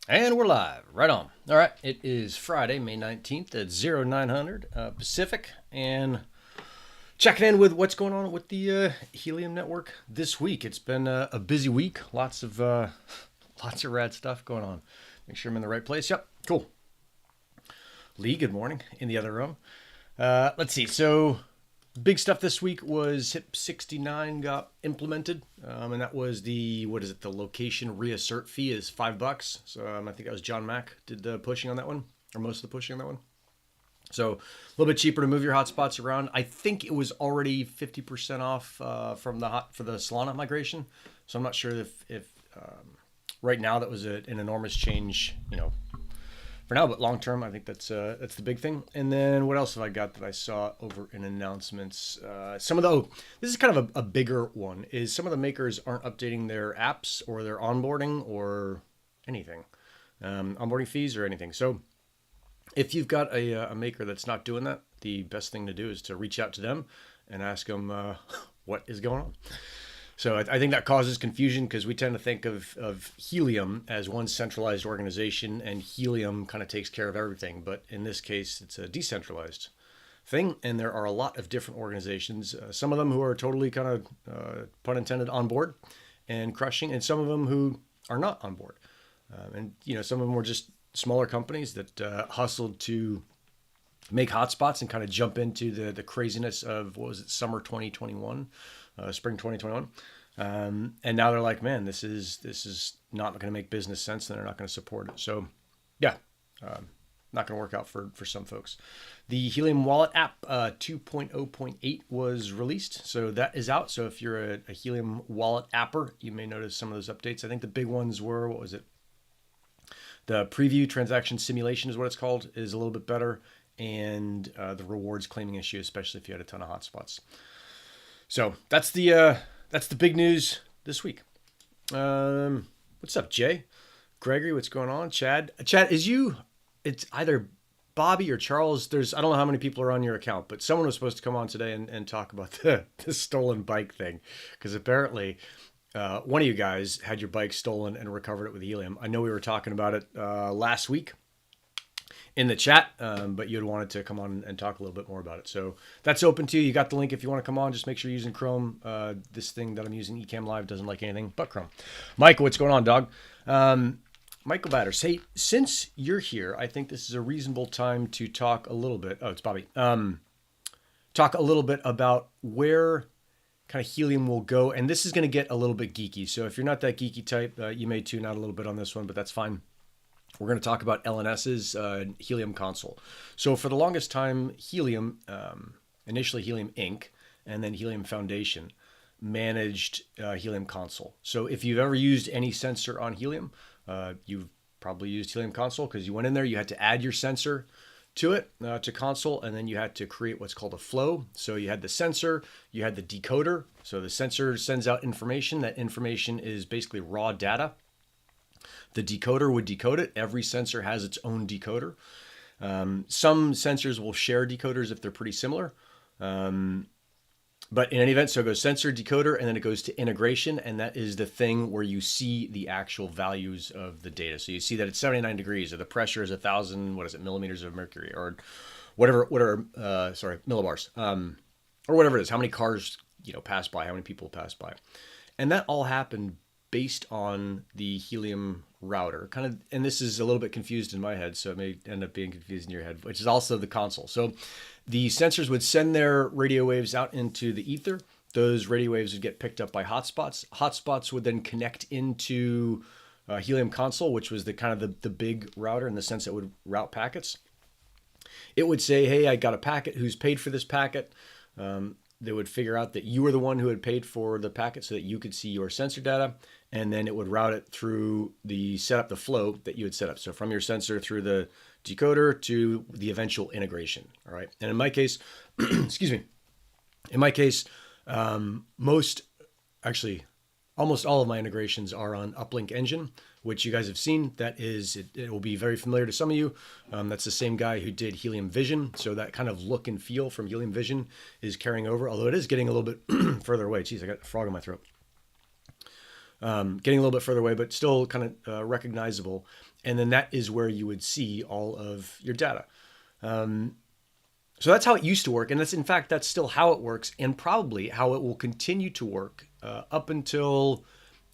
And we're live. Right on. All right. It is Friday, May 19th at 0900 Pacific. And checking in with what's going on with the Helium network this week. It's been a busy week. Lots of rad stuff going on. Make sure I'm in the right place. Yep. Cool. Lee, good morning in the other room. Let's see. So big stuff this week was HIP 69 got implemented, and that was the location reassert fee is $5. So I think that was John Mack did the pushing on that one, or most of the pushing on that one. So a little bit cheaper to move your hotspots around. I think it was already 50% off for the Solana migration. So I'm not sure if right now that was an enormous change, for now, but long term, I think that's the big thing. And then what else have I got that I saw over in announcements? This is kind of a bigger one. Is some of the makers aren't updating their apps or their onboarding or anything, onboarding fees or anything. So if you've got a maker that's not doing that, the best thing to do is to reach out to them and ask them what is going on. So I think that causes confusion because we tend to think of Helium as one centralized organization, and Helium kind of takes care of everything. But in this case, it's a decentralized thing, and there are a lot of different organizations. Some of them who are totally kind of, pun intended, on board and crushing, and some of them who are not on board. Some of them were just smaller companies that hustled to make hotspots and kind of jump into the craziness of, what was it, summer 2021, spring 2021. And now they're like, man, this is not going to make business sense, and they're not going to support it. So yeah, not going to work out for some folks. The Helium Wallet app 2.0.8 was released, so that is out. So if you're a Helium Wallet apper, you may notice some of those updates. I think the big ones were, what was it? The preview transaction simulation is what it's called, is a little bit better, and the rewards claiming issue, especially if you had a ton of hotspots. So that's the big news this week. What's up, Jay? Gregory, what's going on? Chad, is you? It's either Bobby or Charles. I don't know how many people are on your account, but someone was supposed to come on today and talk about the stolen bike thing, because apparently one of you guys had your bike stolen and recovered it with Helium. I know we were talking about it last week in the chat, but you had wanted to come on and talk a little bit more about it. So that's open to you. You got the link if you want to come on. Just make sure you're using Chrome. This thing that I'm using, Ecamm Live, doesn't like anything but Chrome. Michael, what's going on, dog? Michael Batters, hey, since you're here, I think this is a reasonable time to talk a little bit. Oh, it's Bobby. Talk a little bit about where kind of Helium will go. And this is going to get a little bit geeky. So if you're not that geeky type, you may tune out a little bit on this one, but that's fine. We're going to talk about LNS's Helium console. So for the longest time, Helium, initially Helium Inc., and then Helium Foundation, managed Helium console. So if you've ever used any sensor on Helium, you've probably used Helium console, because you went in there, you had to add your sensor to it, to console, and then you had to create what's called a flow. So you had the sensor, you had the decoder. So the sensor sends out information. That information is basically raw data. The decoder would decode it. Every sensor has its own decoder. Some sensors will share decoders if they're pretty similar. But in any event, so it goes sensor, decoder, and then it goes to integration. And that is the thing where you see the actual values of the data. So you see that it's 79 degrees, or the pressure is 1,000, millimeters of mercury, or millibars, or whatever it is, how many cars, pass by, how many people pass by. And that all happened based on the Helium router, and this is a little bit confused in my head, so it may end up being confused in your head, which is also the console. So the sensors would send their radio waves out into the ether. Those radio waves would get picked up by hotspots. Hotspots would then connect into Helium console, which was the big router, in the sense that it would route packets. It would say, hey, I got a packet, who's paid for this packet. They would figure out that you were the one who had paid for the packet so that you could see your sensor data, and then it would route it through the flow that you had set up. So from your sensor through the decoder to the eventual integration. All right. And in my case, excuse me, almost all of my integrations are on Uplink Engine, which you guys have seen. That is, it will be very familiar to some of you. That's the same guy who did Helium Vision. So that kind of look and feel from Helium Vision is carrying over, although it is getting a little bit further away. Jeez, I got a frog in my throat. getting a little bit further away, but still kind of recognizable. And then that is where you would see all of your data. So that's how it used to work, and in fact that's still how it works, and probably how it will continue to work up until,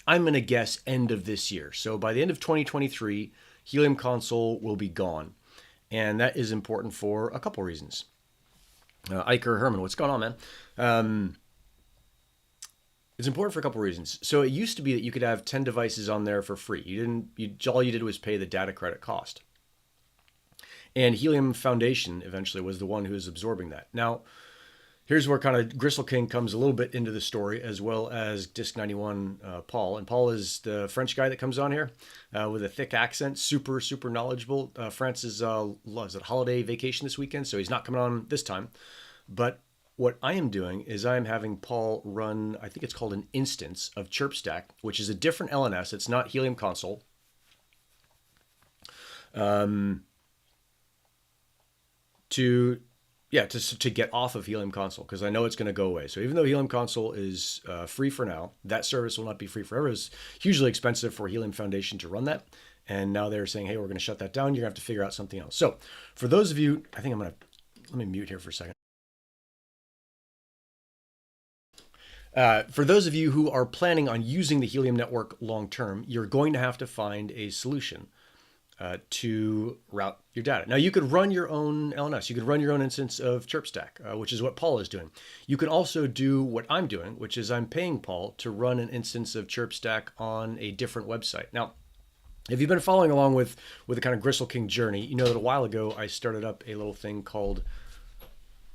I'm going to guess, end of this year. So by the end of 2023, Helium Console will be gone, and that is important for a couple reasons. Iker Herman, what's going on, man? It's important for a couple reasons. So it used to be that you could have 10 devices on there for free. All you did was pay the data credit cost. And Helium Foundation eventually was the one who was absorbing that. Now, here's where kind of Gristle King comes a little bit into the story, as well as Disc 91 Paul. And Paul is the French guy that comes on here with a thick accent, super, super knowledgeable. France is holiday vacation this weekend, so he's not coming on this time. But what I am doing is I am having Paul run, I think it's called an instance of ChirpStack, which is a different LNS. It's not Helium Console. To get off of Helium Console, because I know it's going to go away. So even though Helium Console is free for now, that service will not be free forever. It's hugely expensive for Helium Foundation to run that. And now they're saying, hey, we're going to shut that down. You're going to have to figure out something else. So for those of you, let me mute here for a second. For those of you who are planning on using the Helium network long term, you're going to have to find a solution to route your data. Now, you could run your own LNS. You could run your own instance of ChirpStack, which is what Paul is doing. You can also do what I'm doing, which is I'm paying Paul to run an instance of ChirpStack on a different website. Now, if you've been following along with the kind of Gristle King journey, you know that a while ago I started up a little thing called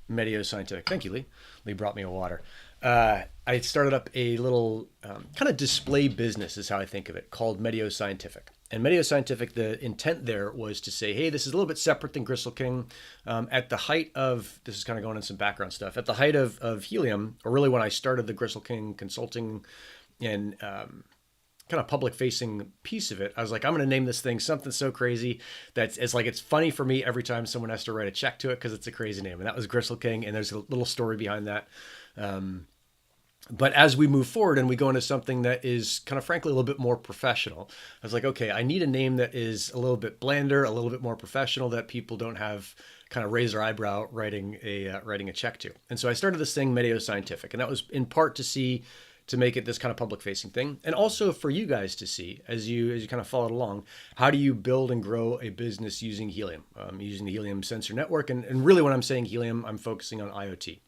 Medio Scientific. Thank you, Lee. Lee brought me a water. I started up a little kind of display business, is how I think of it, called Medio Scientific. And Medio Scientific, the intent there was to say, hey, this is a little bit separate than Gristle King. At the height of, this is kind of going into some background stuff, at the height of Helium, or really when I started the Gristle King consulting and kind of public-facing piece of it, I was like, I'm going to name this thing something so crazy that it's funny for me every time someone has to write a check to it because it's a crazy name. And that was Gristle King, and there's a little story behind that. But as we move forward and we go into something that is kind of frankly a little bit more professional, I was like, okay, I need a name that is a little bit blander, a little bit more professional, that people don't have kind of raise their eyebrow writing a check to. And so I started this thing, Medio Scientific, and that was in part to make it this kind of public facing thing. And also for you guys to see, as you kind of followed along, how do you build and grow a business using Helium, using the Helium sensor network. And really when I'm saying Helium, I'm focusing on IoT.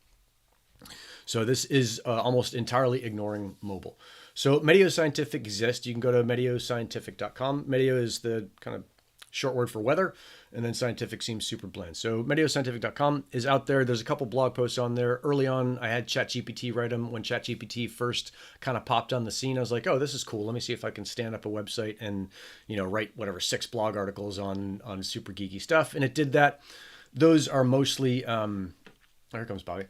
So this is almost entirely ignoring mobile. So Medio Scientific exists. You can go to medioscientific.com. Medio is the kind of short word for weather, and then scientific seems super bland. So medioscientific.com is out there. There's a couple blog posts on there. Early on, I had ChatGPT write them. When ChatGPT first kind of popped on the scene, I was like, oh, this is cool. Let me see if I can stand up a website and, write 6 blog articles on super geeky stuff. And it did that. Those are mostly, here comes Bobby.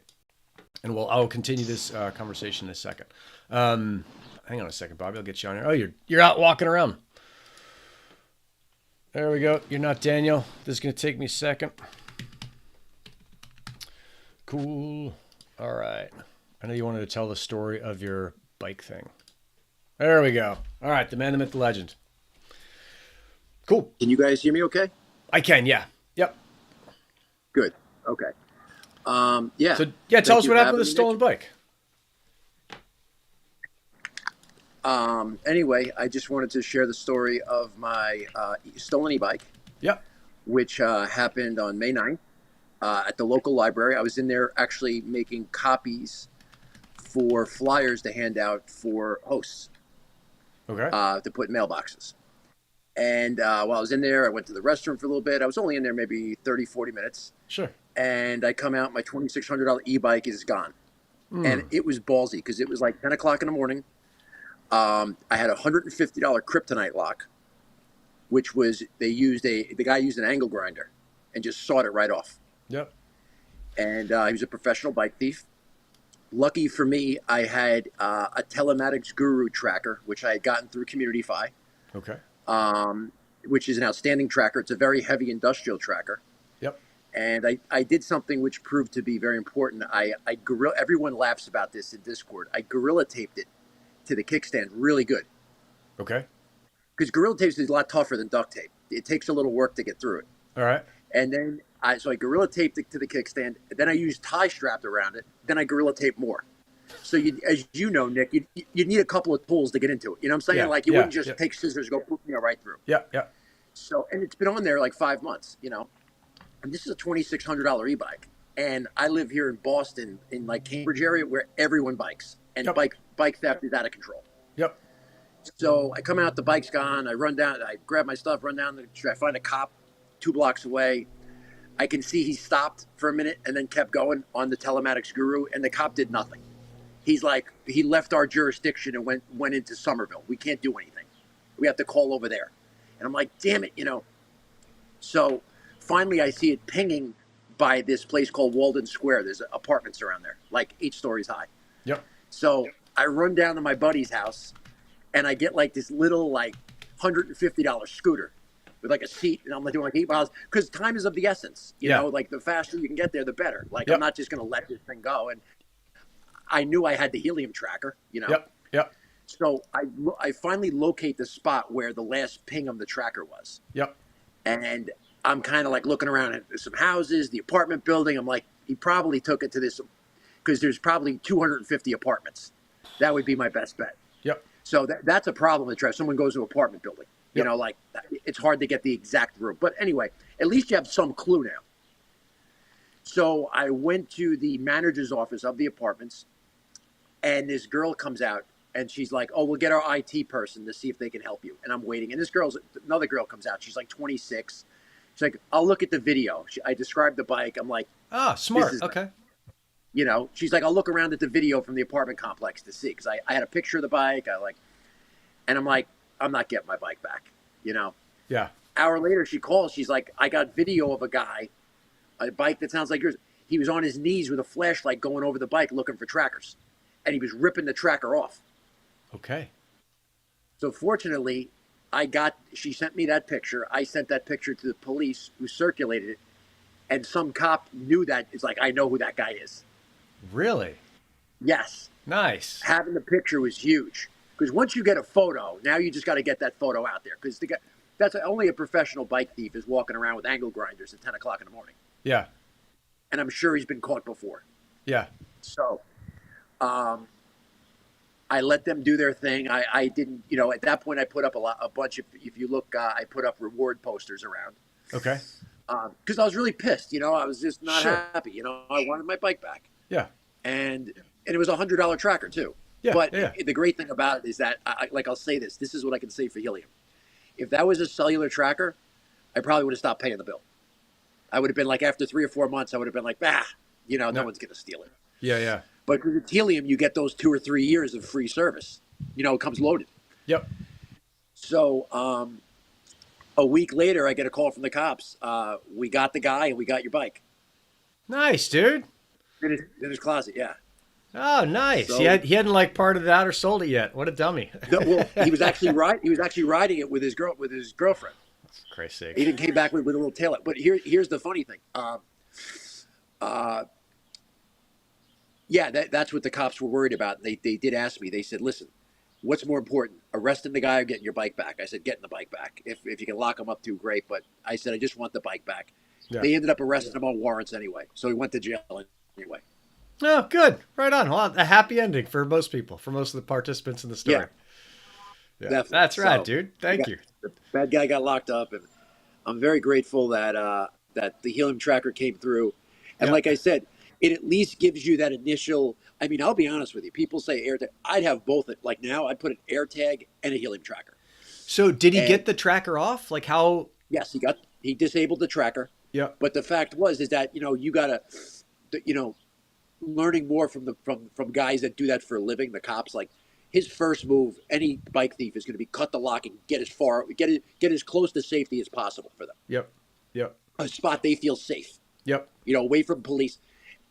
And I'll continue this conversation in a second. Hang on a second, Bobby. I'll get you on here. Oh, you're out walking around. There we go. You're not Daniel. This is going to take me a second. Cool. All right. I know you wanted to tell the story of your bike thing. There we go. All right. The man, the myth, the legend. Cool. Can you guys hear me okay? I can, yeah. Yep. Good. Okay. Yeah. So, tell us what happened with the stolen bike. Anyway, I just wanted to share the story of my stolen e-bike. Yep. Which happened on May 9th at the local library. I was in there actually making copies for flyers to hand out for hosts. Okay. To put in mailboxes. And while I was in there, I went to the restroom for a little bit. I was only in there maybe 30, 40 minutes. Sure. And I come out, my $2,600 e-bike is gone. And it was ballsy because it was like 10 o'clock in the morning. I had a $150 kryptonite lock, which was, the guy used an angle grinder and just sawed it right off. Yep. And he was a professional bike thief. Lucky for me, I had a Telematics Guru tracker, which I had gotten through Community Fi. Okay. Which is an outstanding tracker. It's a very heavy industrial tracker. Yep. And I did something which proved to be very important. Everyone laughs about this in Discord. I gorilla taped it to the kickstand really good. Okay. because Gorilla Tape is a lot tougher than duct tape. It takes a little work to get through it. All right. And then I Gorilla Taped it to the kickstand. Then I used tie strapped around it. Then I Gorilla Tape more. So as you know, Nick, you need a couple of tools to get into it. You know what I'm saying? Yeah. Like you Yeah. wouldn't just Yeah. take scissors and go right through. Yeah. Yeah. So and it's been on there like 5 months. And this is a $2,600 e-bike. And I live here in Boston, in like Cambridge area, where everyone bikes, and Yep. bike theft is out of control. Yep. So I come out, the bike's gone. I run down, I grab my stuff, run down the street. I find a cop 2 blocks away. I can see he stopped for a minute and then kept going on the telematics guru, and the cop did nothing. He's like, he left our jurisdiction and went into Somerville. We can't do anything. We have to call over there. And I'm like, damn it. So finally I see it pinging by this place called Walden Square. There's apartments around there, like 8 stories high. Yep. So I run down to my buddy's house, and I get like this little like $150 scooter with like a seat, and I'm like doing like 8 miles because time is of the essence. You know, like the faster you can get there, the better. Like Yep. I'm not just gonna let this thing go. And I knew I had the Helium tracker. Yep. Yep. So I finally locate the spot where the last ping of the tracker was. Yep. And I'm kind of like looking around at some houses, the apartment building. I'm like, he probably took it to this because there's probably 250 apartments. That would be my best bet. Yep. So that's a problem if someone goes to an apartment building. Yep. Like it's hard to get the exact room. But anyway, at least you have some clue now. So I went to the manager's office of the apartments, and this girl comes out, and she's like, oh, we'll get our IT person to see if they can help you. And I'm waiting. And another girl comes out. She's like 26. She's like, I'll look at the video. I described the bike. I'm like, Ah, smart. Okay. She's like, I'll look around at the video from the apartment complex to see. Because I had a picture of the bike. And I'm like, I'm not getting my bike back. Yeah. Hour later, she calls. She's like, I got video of a guy, a bike that sounds like yours. He was on his knees with a flashlight going over the bike looking for trackers. And he was ripping the tracker off. Okay. So fortunately, she sent me that picture. I sent that picture to the police who circulated it. And some cop knew that. It's like, I know who that guy is. Really? Yes. Nice. Having the picture was huge. Because once you get a photo, now you just got to get that photo out there. Because that's only a professional bike thief is walking around with angle grinders at 10 o'clock in the morning. Yeah. And I'm sure he's been caught before. Yeah. So I let them do their thing. I didn't, at that point I put up a bunch of, if you look, I put up reward posters around. Okay. Because I was really pissed. I was just not Sure. happy. I wanted my bike back. Yeah. And it was $100 tracker too. Yeah. But yeah. the great thing about it is that, I'll say this. This is what I can say for Helium. If that was a cellular tracker, I probably would have stopped paying the bill. I would have been like, after 3 or 4 months, I would have been like, no one's going to steal it. Yeah. Yeah. But with Helium, you get those 2 or 3 years of free service. It comes loaded. Yep. So a week later, I get a call from the cops. We got the guy and we got your bike. Nice, dude. In his closet, yeah. Oh, nice. So- he hadn't like parted it out or sold it yet. What a dummy. Well, he was actually riding it with his girlfriend. Christ's sake. He even came back with a little tail. But here's the funny thing. Yeah, that's what the cops were worried about. They did ask me. They said, listen, what's more important, arresting the guy or getting your bike back? I said, getting the bike back. If you can lock him up too, great. But I said, I just want the bike back. Yeah. They ended up arresting him on warrants anyway. So he went to jail anyway. Oh, good. Right on. Well, a happy ending for most people, for most of the participants in the story. Yeah. Definitely. That's right, So, dude. Thank you. The bad guy got locked up, and I'm very grateful that the Helium tracker came through. And Yeah. like I said, it at least gives you that initial. I mean, I'll be honest with you. People say AirTag. I'd have both. Like now, I'd put an AirTag and a Helium tracker. So did he And- get the tracker off? Like how? Yes, he disabled the tracker. Yeah. But the fact is that you gotta, learning more from guys that do that for a living. The cops, like his first move, any bike thief is going to be cut the lock and get as close to safety as possible for them. Yep. Yep. A spot they feel safe. Yep. Away from police.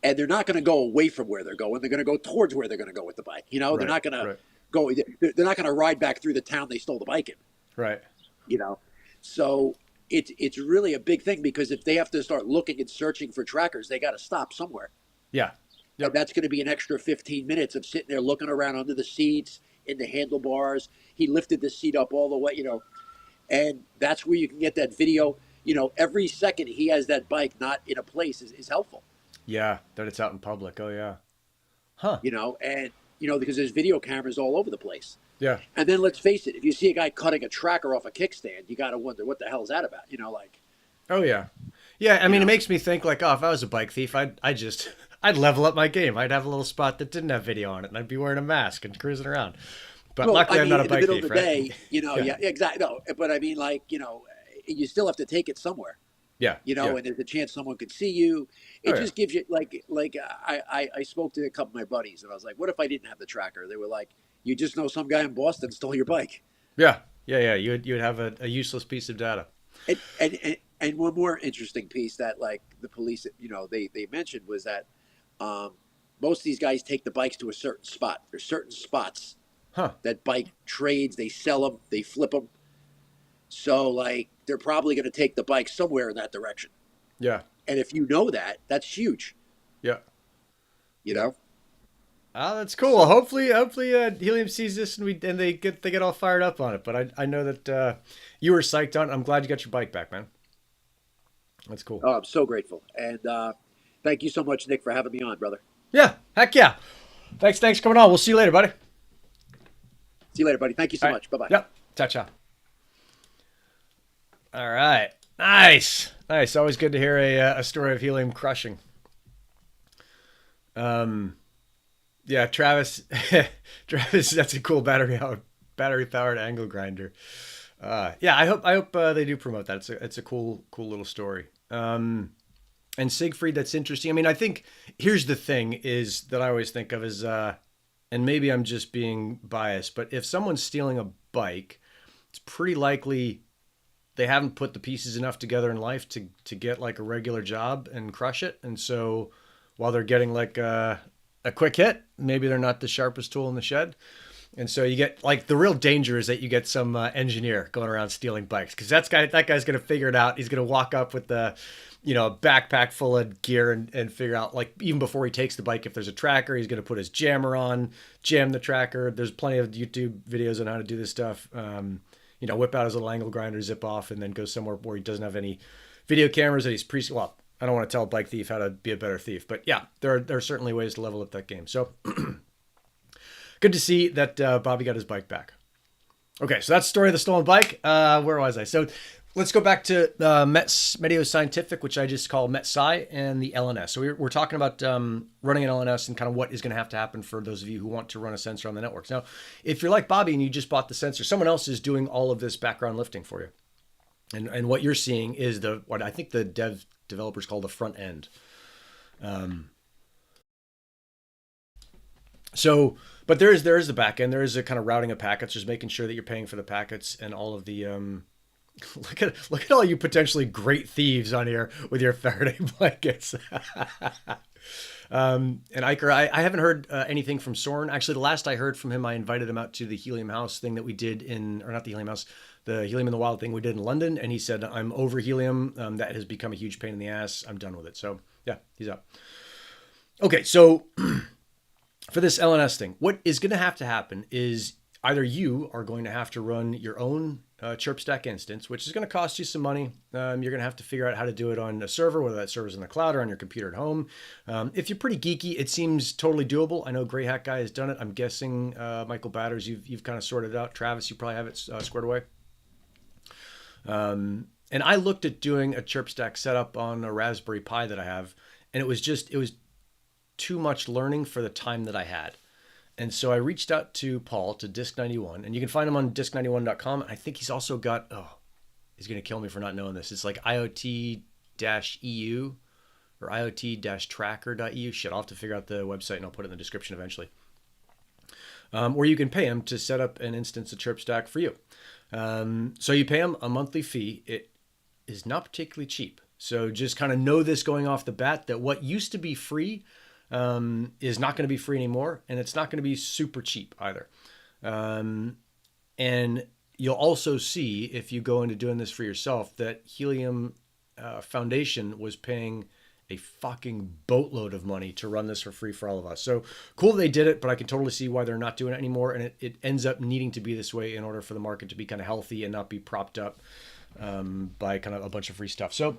And they're not going to go away from where they're going. They're going to go towards where they're going to go with the bike. They're Right, not going to right. go. They're not going to ride back through the town they stole the bike in. Right. So it's really a big thing because if they have to start looking and searching for trackers, they got to stop somewhere. Yeah. Yep. And that's going to be an extra 15 minutes of sitting there looking around under the seats, in the handlebars. He lifted the seat up all the way, and that's where you can get that video. Every second he has that bike not in a place is helpful. Yeah, that it's out in public. Oh yeah. Huh. And because there's video cameras all over the place. Yeah. And then let's face it, if you see a guy cutting a tracker off a kickstand, you got to wonder what the hell is that about? Like, Oh yeah. Yeah, I you mean, it know, makes me think like, oh, if I was a bike thief, I'd level up my game. I'd have a little spot that didn't have video on it, and I'd be wearing a mask and cruising around. But well, luckily, I I'm mean, not a in the bike middle of thief, the right? day, Yeah. yeah, exactly. No, but I mean, like, you still have to take it somewhere. Yeah. Yeah. And there's a chance someone could see you. Oh It yeah. just gives you like I spoke to a couple of my buddies and I was like, what if I didn't have the tracker? They were like, you just know some guy in Boston stole your bike. Yeah. Yeah. Yeah. You would have a useless piece of data. And one more interesting piece that like the police, they mentioned was that um, most of these guys take the bikes to a certain spot. There's certain spots Huh. that bike trades, they sell them, they flip them. So like they're probably going to take the bike somewhere in that direction. Yeah. And if you know that, that's huge. Yeah. You know. Oh, that's cool. Well, hopefully, Helium sees this and they get all fired up on it. But I know that you were psyched on it. I'm glad you got your bike back, man. That's cool. Oh, I'm so grateful, and thank you so much, Nick, for having me on, brother. Yeah. Heck yeah. Thanks for coming on. We'll see you later, buddy. See you later, buddy. Thank you so All right. much. Bye bye. Yep. Ciao, ciao. All right. Nice. Nice. Always good to hear a story of helium crushing. Um, yeah, Travis, Travis, that's a cool battery powered angle grinder. Yeah, I hope they do promote that. It's a cool little story. And Siegfried, that's interesting. I mean, I think here's the thing is that I always think of as, and maybe I'm just being biased, but if someone's stealing a bike, it's pretty likely they haven't put the pieces enough together in life to get like a regular job and crush it. And so while they're getting like a quick hit, maybe they're not the sharpest tool in the shed. And so you get like the real danger is that you get some engineer going around stealing bikes because that guy's going to figure it out. He's going to walk up with the, a backpack full of gear and figure out like even before he takes the bike, if there's a tracker, he's going to put his jammer on, jam the tracker. There's plenty of YouTube videos on how to do this stuff. Whip out his little angle grinder, zip off, and then go somewhere where he doesn't have any video cameras that he's well, I don't want to tell a bike thief how to be a better thief, but yeah, there are certainly ways to level up that game. So good to see that Bobby got his bike back. Okay, so that's the story of the stolen bike. Where was I? So let's go back to Meteo Scientific, which I just call MetSci, and the LNS. So we're talking about running an LNS and kind of what is going to have to happen for those of you who want to run a sensor on the networks. Now, if you're like Bobby and you just bought the sensor, someone else is doing all of this background lifting for you. And what you're seeing is what I think the developers call the front end. But there is the back end. There is a kind of routing of packets, just making sure that you're paying for the packets and all of the. Look at all you potentially great thieves on here with your Faraday blankets. And Iker, I haven't heard anything from Soren. Actually, the last I heard from him, I invited him out to the Helium House thing that we did or not the Helium House, the Helium in the Wild thing we did in London. And he said, I'm over helium. That has become a huge pain in the ass. I'm done with it. So yeah, he's out. Okay, so for this LNS thing, what is going to happen is either you are going to have to run your own ChirpStack instance, which is going to cost you some money. You're going to have to figure out how to do it on a server, whether that server's in the cloud or on your computer at home. If you're pretty geeky, it seems totally doable. I know Grey Hat Guy has done it. I'm guessing Michael Batters, you've kind of sorted it out. Travis, you probably have it squared away. And I looked at doing a ChirpStack setup on a Raspberry Pi that I have, and it was too much learning for the time that I had. And so I reached out to Paul, to Disk91, and you can find him on disk91.com. I think he's also got, he's going to kill me for not knowing this. It's like IoT-EU or IoT-tracker.eu. Shit, I'll have to figure out the website and I'll put it in the description eventually. Where you can pay him to set up an instance of ChirpStack for you. So you pay him a monthly fee. It is not particularly cheap. So just kind of know this going off the bat that what used to be free is not going to be free anymore, and it's not going to be super cheap either. And you'll also see, if you go into doing this for yourself, that Helium Foundation was paying a fucking boatload of money to run this for free for all of us. So cool they did it, but I can totally see why they're not doing it anymore. And it ends up needing to be this way in order for the market to be kind of healthy and not be propped up by kind of a bunch of free stuff. So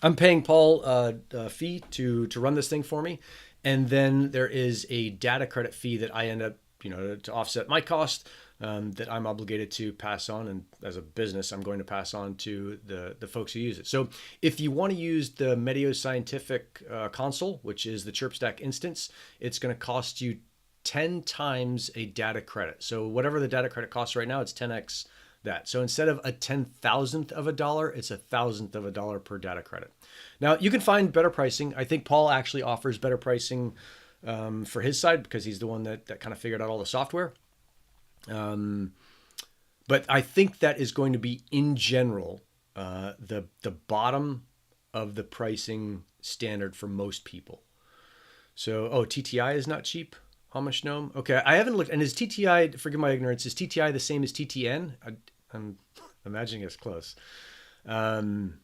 I'm paying Paul a fee to run this thing for me. And then there is a data credit fee that I end up, to offset my cost, that I'm obligated to pass on. And as a business, I'm going to pass on to the folks who use it. So if you want to use the Medio Scientific console, which is the ChirpStack instance, it's going to cost you 10 times a data credit. So whatever the data credit costs right now, it's 10x that. So instead of a 10,000th of a dollar, it's 1,000th of a dollar per data credit. Now you can find better pricing. I think Paul actually offers better pricing for his side because he's the one that kind of figured out all the software. But I think that is going to be, in general, the bottom of the pricing standard for most people. So, TTI is not cheap. Amish Gnome. Okay, I haven't looked. And is TTI, forgive my ignorance, is TTI the same as TTN? I'm imagining it's close. And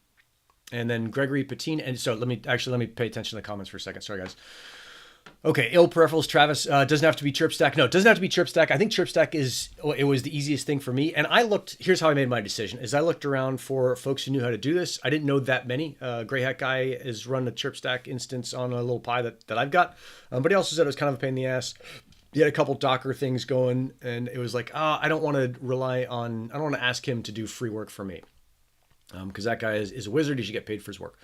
then Gregory Patine. And so let me pay attention to the comments for a second. Sorry, guys. Okay, ill peripherals. Travis, doesn't have to be ChirpStack. No, it doesn't have to be ChirpStack. I think ChirpStack it was the easiest thing for me. And I looked, here's how I made my decision, is I looked around for folks who knew how to do this. I didn't know that many. Grey Hat Guy has run a ChirpStack instance on a little Pi that I've got. But he also said it was kind of a pain in the ass. He had a couple Docker things going, and it was like, I don't want to ask him to do free work for me. Because that guy is a wizard. He should get paid for his work.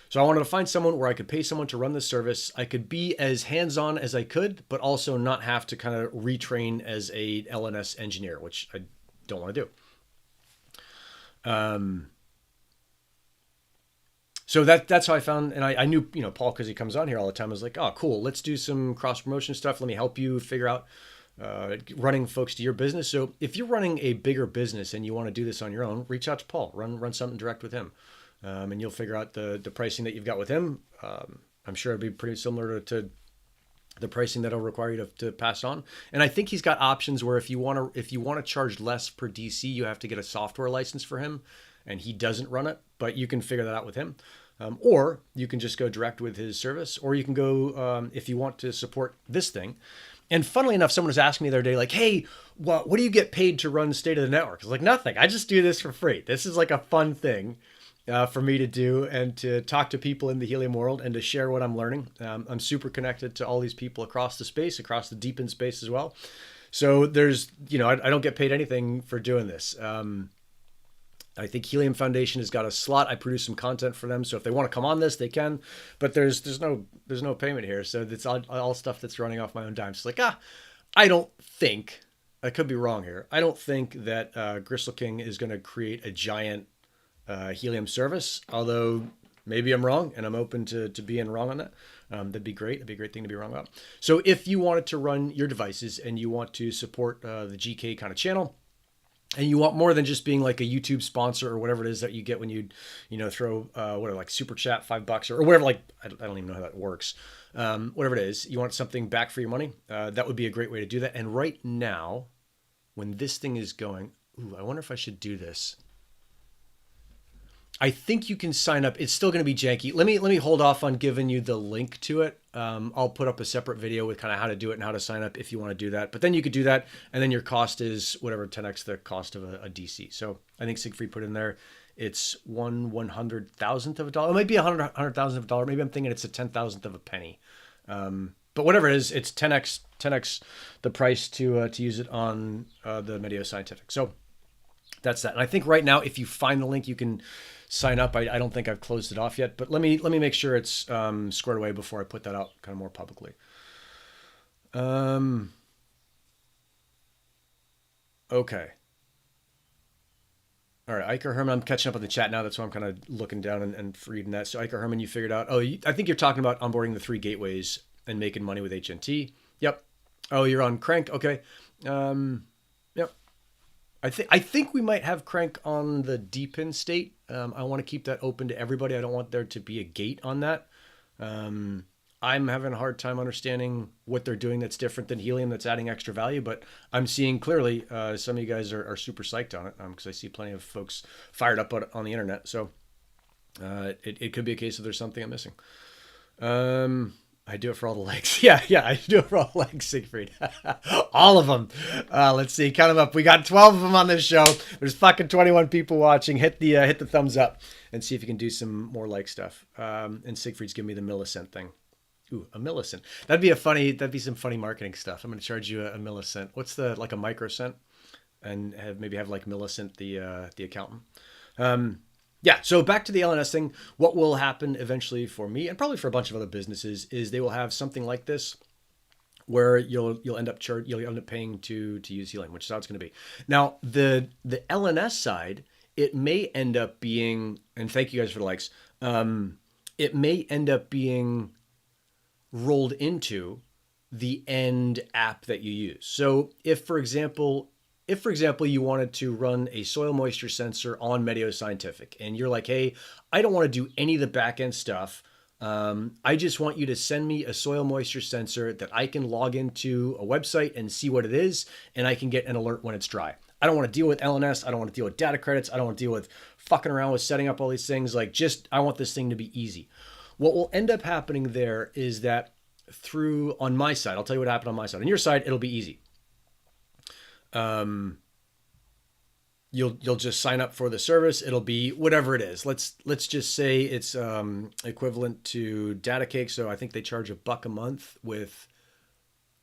So I wanted to find someone where I could pay someone to run this service. I could be as hands-on as I could, but also not have to kind of retrain as a LNS engineer, which I don't want to do. So that's how I found, and I knew, Paul, because he comes on here all the time. I was like, oh, cool. Let's do some cross-promotion stuff. Let me help you figure out running folks to your business. So if you're running a bigger business and you want to do this on your own, reach out to Paul. Run something direct with him. And you'll figure out the pricing that you've got with him. I'm sure it'd be pretty similar to the pricing that'll require you to pass on. And I think he's got options where if you want to charge less per DC, you have to get a software license for him, and he doesn't run it. But you can figure that out with him, or you can just go direct with his service, or you can go if you want to support this thing. And funnily enough, someone was asking me the other day, like, hey, what do you get paid to run State of the Network? I was like, nothing. I just do this for free. This is like a fun thing for me to do and to talk to people in the Helium world and to share what I'm learning. I'm super connected to all these people across the space, across the deep in space as well. So there's, I don't get paid anything for doing this. I think Helium Foundation has got a slot. I produce some content for them. So if they want to come on this, they can, but there's no payment here. So it's all stuff that's running off my own dime. It's like, I don't think, I could be wrong here. I don't think that Gristle King is going to create a giant Helium service, although maybe I'm wrong, and I'm open to being wrong on that. That'd be great. That'd be a great thing to be wrong about. So if you wanted to run your devices and you want to support the GK kind of channel, and you want more than just being like a YouTube sponsor or whatever it is that you get when you throw like super chat $5 or whatever, like I don't even know how that works. Whatever it is, you want something back for your money. That would be a great way to do that. And right now, when this thing is going, I wonder if I should do this. I think you can sign up. It's still going to be janky. Let me hold off on giving you the link to it. I'll put up a separate video with kind of how to do it and how to sign up if you want to do that. But then you could do that, and then your cost is whatever 10x the cost of a DC. So I think Siegfried put in there, it's 1/100,000th of a dollar. It might be 100,000th of a dollar. Maybe I'm thinking it's a 10,000th of a penny. But whatever it is, it's 10x the price to use it on the Medio Scientific. So that's that. And I think right now, if you find the link, you can sign up. I don't think I've closed it off yet, but let me make sure it's squared away before I put that out kind of more publicly. Okay. All right, Iker Herman, I'm catching up on the chat now. That's why I'm kind of looking down and reading that. So Iker Herman, you figured out, I think you're talking about onboarding the 3 gateways and making money with HNT. Yep. Oh, you're on Crank. Okay. Yep. I think we might have Crank on the DPIN state. I want to keep that open to everybody. I don't want there to be a gate on that. I'm having a hard time understanding what they're doing that's different than Helium that's adding extra value, but I'm seeing clearly some of you guys are super psyched on it because I see plenty of folks fired up on the internet. So It could be a case of there's something I'm missing. I do it for all the legs. Yeah, I do it for all the legs, Siegfried. All of them. Let's see, count them up. We got 12 of them on this show. There's fucking 21 people watching. Hit the thumbs up and see if you can do some more like stuff. And Siegfried's giving me the millicent thing. Ooh, a millicent. That'd be some funny marketing stuff. I'm going to charge you a millicent. What's the like a microcent? And have like Millicent the accountant. Yeah, so back to the LNS thing. What will happen eventually for me and probably for a bunch of other businesses is they will have something like this where you'll end up paying to use Helium, which is how it's going to be. Now the LNS side, it may end up being, and thank you guys for the likes. It may end up being rolled into the end app that you use. So if for example you wanted to run a soil moisture sensor on Meteo Scientific and you're like, hey, I don't want to do any of the back end stuff. I just want you to send me a soil moisture sensor that I can log into a website and see what it is, and I can get an alert when it's dry. I don't want to deal with LNS. I don't want to deal with data credits. I don't want to deal with fucking around with setting up all these things. I want this thing to be easy. What will end up happening there is that on my side, I'll tell you what happened on my side. On your side, it'll be easy. You'll just sign up for the service. It'll be whatever it is. Let's just say it's equivalent to Data Cake. So I think they charge $1 a month with,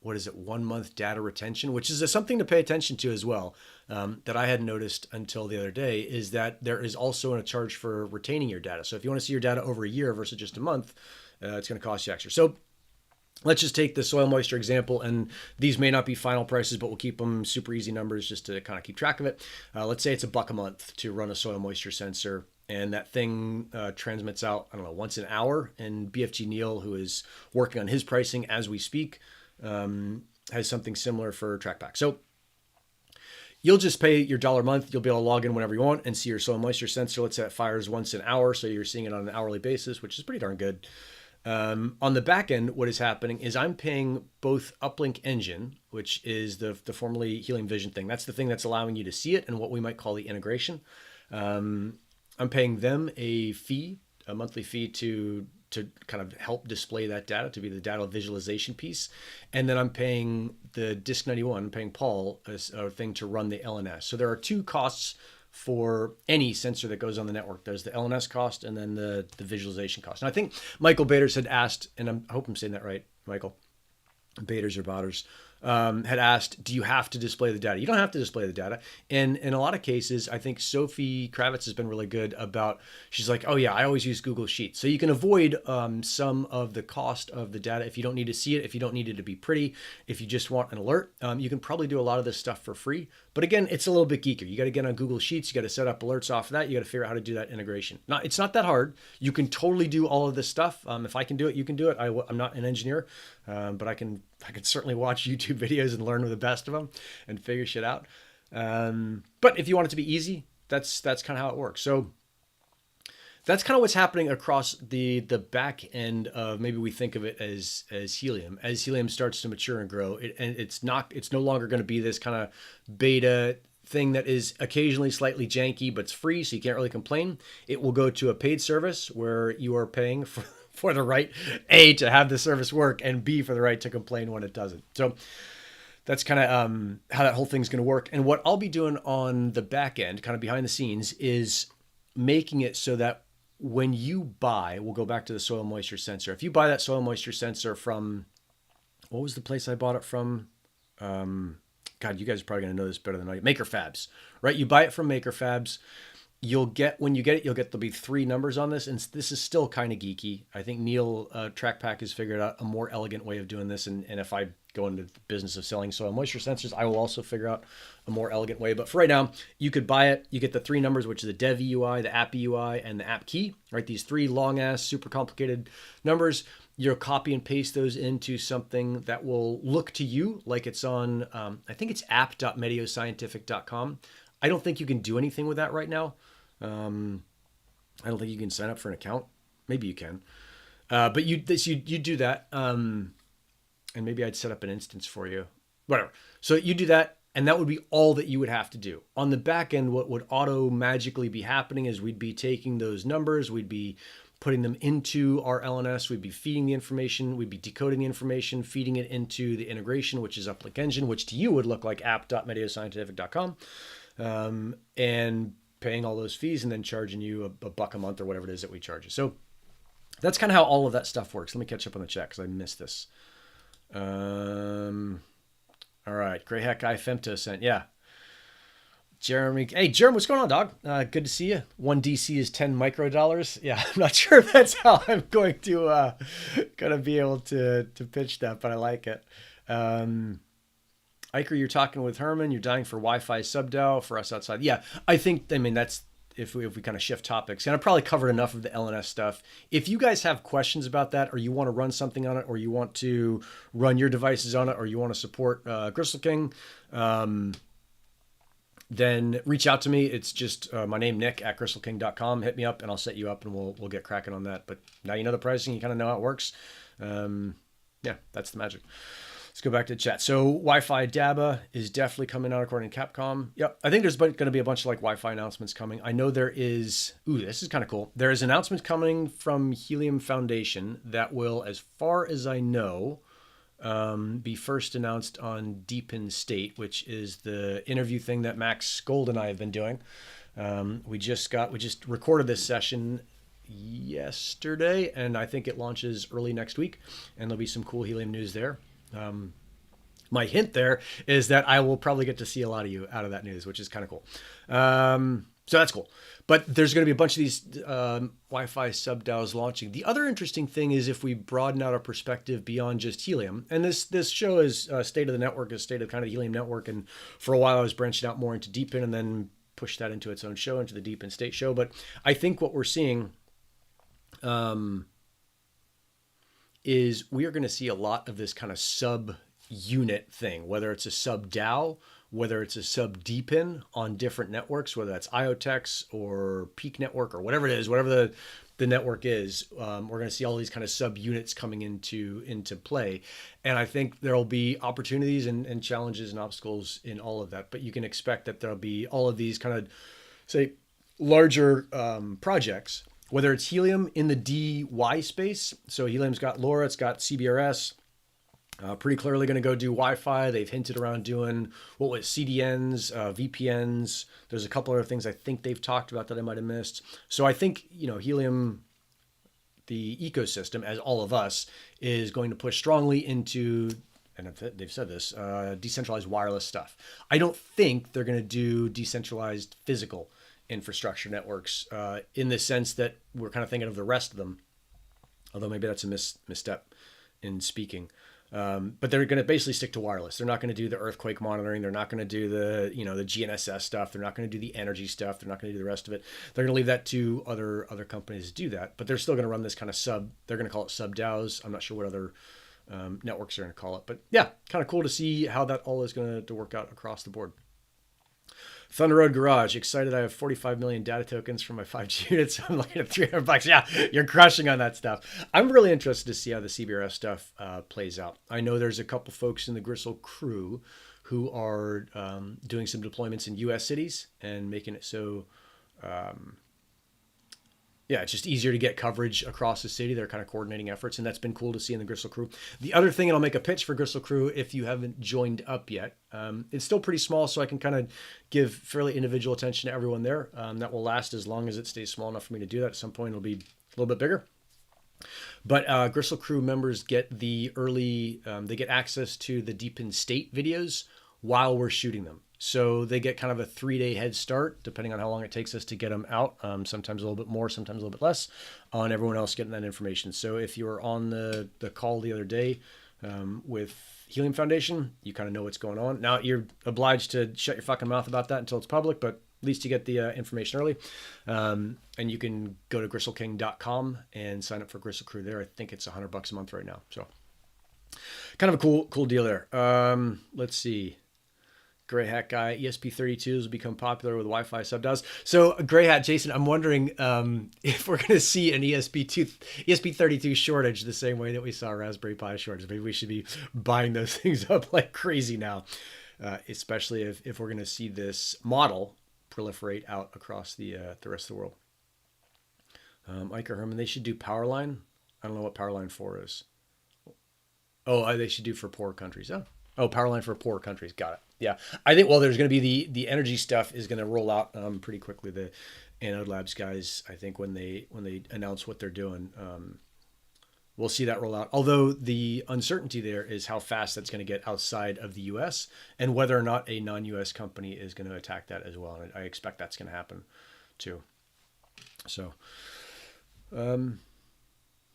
what is it, 1 month data retention, which is something to pay attention to as well. That I hadn't noticed until the other day is that there is also a charge for retaining your data. So if you want to see your data over a year versus just a month, it's going to cost you extra. So let's just take the soil moisture example, and these may not be final prices, but we'll keep them super easy numbers just to kind of keep track of it. Let's say it's $1 a month to run a soil moisture sensor, and that thing transmits out, I don't know, once an hour. And BFG Neil, who is working on his pricing as we speak, has something similar for TrackPack. So you'll just pay your $1 a month. You'll be able to log in whenever you want and see your soil moisture sensor. Let's say it fires once an hour, so you're seeing it on an hourly basis, which is pretty darn good. On the back end, what is happening is I'm paying both Uplink Engine, which is the formerly Helium Vision thing. That's the thing that's allowing you to see it and what we might call the integration. I'm paying them a monthly fee to kind of help display that data, to be the data visualization piece. And then I'm paying the Disk 91, I'm paying Paul a thing to run the LNS. So there are two costs for any sensor that goes on the network. There's the LNS cost and then the visualization cost. And I think Michael Baders had asked, and I hope I'm saying that right, Michael, Baders or Botters, had asked, do you have to display the data? You don't have to display the data. And in a lot of cases, I think Sophie Kravitz has been really good about, she's like, oh yeah, I always use Google Sheets. So you can avoid some of the cost of the data if you don't need to see it, if you don't need it to be pretty, if you just want an alert. You can probably do a lot of this stuff for free. But again, it's a little bit geekier. You got to get on Google Sheets. You got to set up alerts off of that. You got to figure out how to do that integration. It's not that hard. You can totally do all of this stuff. If I can do it, you can do it. I'm not an engineer, but I can certainly watch YouTube videos and learn with the best of them and figure shit out. But if you want it to be easy, that's kind of how it works. So that's kind of what's happening across the back end of, maybe we think of it as Helium. As Helium starts to mature and grow, it's no longer going to be this kind of beta thing that is occasionally slightly janky, but it's free, so you can't really complain. It will go to a paid service where you are paying for the right, A, to have the service work, and B, for the right to complain when it doesn't. So that's kind of how that whole thing's going to work. And what I'll be doing on the back end, kind of behind the scenes, is making it so that when you buy, we'll go back to the soil moisture sensor. If you buy that soil moisture sensor from, what was the place I bought it from? God, you guys are probably going to know this better than I do. Maker Fabs, right? You buy it from Maker Fabs. When you get it, there'll be 3 numbers on this. And this is still kind of geeky. I think Neil TrackPack has figured out a more elegant way of doing this. And if I go into the business of selling soil moisture sensors, I will also figure out a more elegant way. But for right now, you could buy it. You get the 3 numbers, which is the dev EUI, the app EUI, and the app key, right? These 3 long ass, super complicated numbers. You'll copy and paste those into something that will look to you like it's on, I think it's app.meteoscientific.com. I don't think you can do anything with that right now. I don't think you can sign up for an account. Maybe you can. But you do that. And maybe I'd set up an instance for you. Whatever. So you do that. And that would be all that you would have to do. On the back end, what would auto magically be happening is we'd be taking those numbers, we'd be putting them into our LNS, we'd be feeding the information, we'd be decoding the information, feeding it into the integration, which is Uplink Engine, which to you would look like app.medioscientific.com, and paying all those fees and then charging you a buck a month or whatever it is that we charge you. So that's kind of how all of that stuff works. Let me catch up on the chat because I missed this. All right, Grey Hat Guy Femto sent, yeah. Jeremy, hey Jeremy, what's going on, dog? Good to see you. 1DC is 10 microdollars. Yeah, I'm not sure if that's how I'm going to gonna be able to pitch that, but I like it. Iker, you're talking with Herman. You're dying for Wi-Fi sub-DAO for us outside. Yeah, I mean that's if we kind of shift topics, and I probably covered enough of the LNS stuff. If you guys have questions about that, or you want to run something on it, or you want to run your devices on it, or you want to support Gristle King, then reach out to me. It's just my name, Nick, at gristleking.com. Hit me up and I'll set you up and we'll get cracking on that. But now you know the pricing, you kind of know how it works. Yeah, that's the magic. Let's go back to the chat. So Wi-Fi DABA is definitely coming out according to Capcom. Yep. I think there's going to be a bunch of like Wi-Fi announcements coming. I know there is, this is kind of cool. There is announcements coming from Helium Foundation that will, as far as I know, be first announced on Deep in State, which is the interview thing that Max Gold and I have been doing. We just recorded this session yesterday, and I think it launches early next week, and there'll be some cool Helium news there. My hint there is that I will probably get to see a lot of you out of that news, which is kind of cool. So that's cool. But there's going to be a bunch of these Wi-Fi sub-DAOs launching. The other interesting thing is if we broaden out our perspective beyond just Helium, and this show is State of the Network, is State of kind of the Helium Network, and for a while I was branching out more into Deepin and then pushed that into its own show, into the Deep in State show. But I think what we're seeing is we are going to see a lot of this kind of sub-unit thing, whether it's a sub-DAO, whether it's a sub-DPIN on different networks, whether that's IoTeX or Peak Network or whatever it is, whatever the network is, we're going to see all these kind of sub-units coming into play. And I think there'll be opportunities and challenges and obstacles in all of that. But you can expect that there'll be all of these kind of, say, larger projects, whether it's Helium in the DY space. So Helium's got LoRa, it's got CBRS, pretty clearly going to go do Wi-Fi. They've hinted around doing CDNs, VPNs. There's a couple other things I think they've talked about that I might have missed. So I think, Helium, the ecosystem, as all of us, is going to push strongly into, and they've said this, decentralized wireless stuff. I don't think they're going to do decentralized physical infrastructure networks in the sense that we're kind of thinking of the rest of them, although maybe that's a misstep in speaking. But they're going to basically stick to wireless. They're not going to do the earthquake monitoring. They're not going to do the GNSS stuff. They're not going to do the energy stuff. They're not going to do the rest of it. They're going to leave that to other companies to do that. But they're still going to run this kind of they're going to call it sub-DAOs. I'm not sure what other networks are going to call it. But yeah, kind of cool to see how that all is going to work out across the board. Thunder Road Garage, excited I have 45 million data tokens for my 5G units. I'm looking at $300. Yeah, you're crushing on that stuff. I'm really interested to see how the CBRS stuff plays out. I know there's a couple folks in the Gristle crew who are doing some deployments in U.S. cities and making it so, it's just easier to get coverage across the city. They're kind of coordinating efforts, and that's been cool to see in the Gristle crew. The other thing, and I'll make a pitch for Gristle crew if you haven't joined up yet. It's still pretty small, so I can kind of give fairly individual attention to everyone there. That will last as long as it stays small enough for me to do that. At some point, it'll be a little bit bigger. But Gristle crew members get the early, they get access to the Deep in State videos while we're shooting them. So they get kind of a 3-day head start, depending on how long it takes us to get them out. Sometimes a little bit more, sometimes a little bit less, on everyone else getting that information. So if you were on the call the other day with Helium Foundation, you kind of know what's going on. Now, you're obliged to shut your fucking mouth about that until it's public, but at least you get the information early. And you can go to gristleking.com and sign up for Gristle Crew there. I think it's $100 a month right now. So kind of a cool deal there. Let's see. Gray Hat Guy, ESP32s will become popular with Wi-Fi sub-DAOs. So Gray Hat, Jason, I'm wondering if we're going to see an ESP32 shortage the same way that we saw Raspberry Pi shortage. Maybe we should be buying those things up like crazy now. especially if we're going to see this model proliferate out across the rest of the world. Iker Herman, they should do Powerline. I don't know what Powerline 4 is. Oh, they should do for poor countries. Oh, Powerline for poor countries. Got it. Yeah, I think. Well, there's going to be the energy stuff is going to roll out pretty quickly. The Anode Labs guys, I think when they announce what they're doing, we'll see that roll out. Although the uncertainty there is how fast that's going to get outside of the U.S. and whether or not a non-U.S. company is going to attack that as well. And I expect that's going to happen too. So,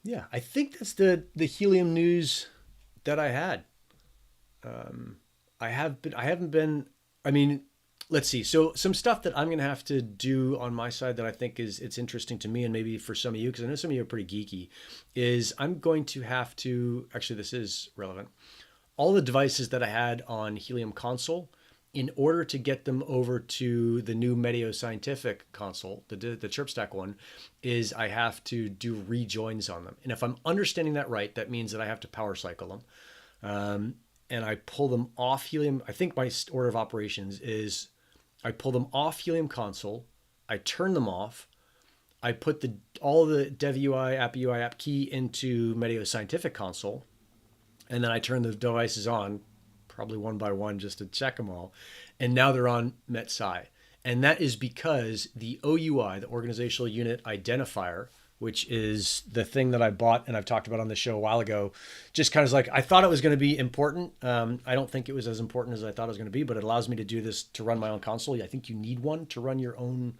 yeah, I think that's the helium news that I had. I haven't been, I mean, let's see. So some stuff that I'm going to have to do on my side that I think it's interesting to me and maybe for some of you, because I know some of you are pretty geeky, is I'm going to have to, actually this is relevant, all the devices that I had on Helium console, in order to get them over to the new Meteo Scientific console, the ChirpStack one, is I have to do rejoins on them. And if I'm understanding that right, that means that I have to power cycle them. And I pull them off Helium. I think my order of operations is I pull them off Helium console, I turn them off, I put all the Dev UI, App UI, App Key into Meteo Scientific console, and then I turn the devices on, probably one by one just to check them all. And now they're on MetSci. And that is because the OUI, the Organizational Unit Identifier, which is the thing that I bought and I've talked about on the show a while ago, just kind of like, I thought it was going to be important. I don't think it was as important as I thought it was going to be, but it allows me to do this to run my own console. I think you need one to run your own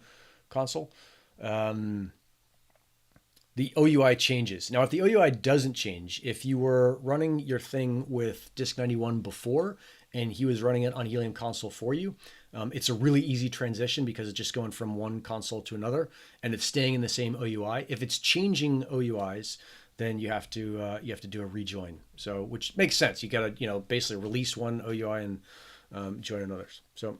console. The OUI changes. Now, if the OUI doesn't change, if you were running your thing with Disk 91 before and he was running it on Helium console for you, it's a really easy transition because it's just going from one console to another and it's staying in the same OUI. If it's changing OUIs, then you have to do a rejoin. So, which makes sense. You got to basically release one OUI and join another's. So.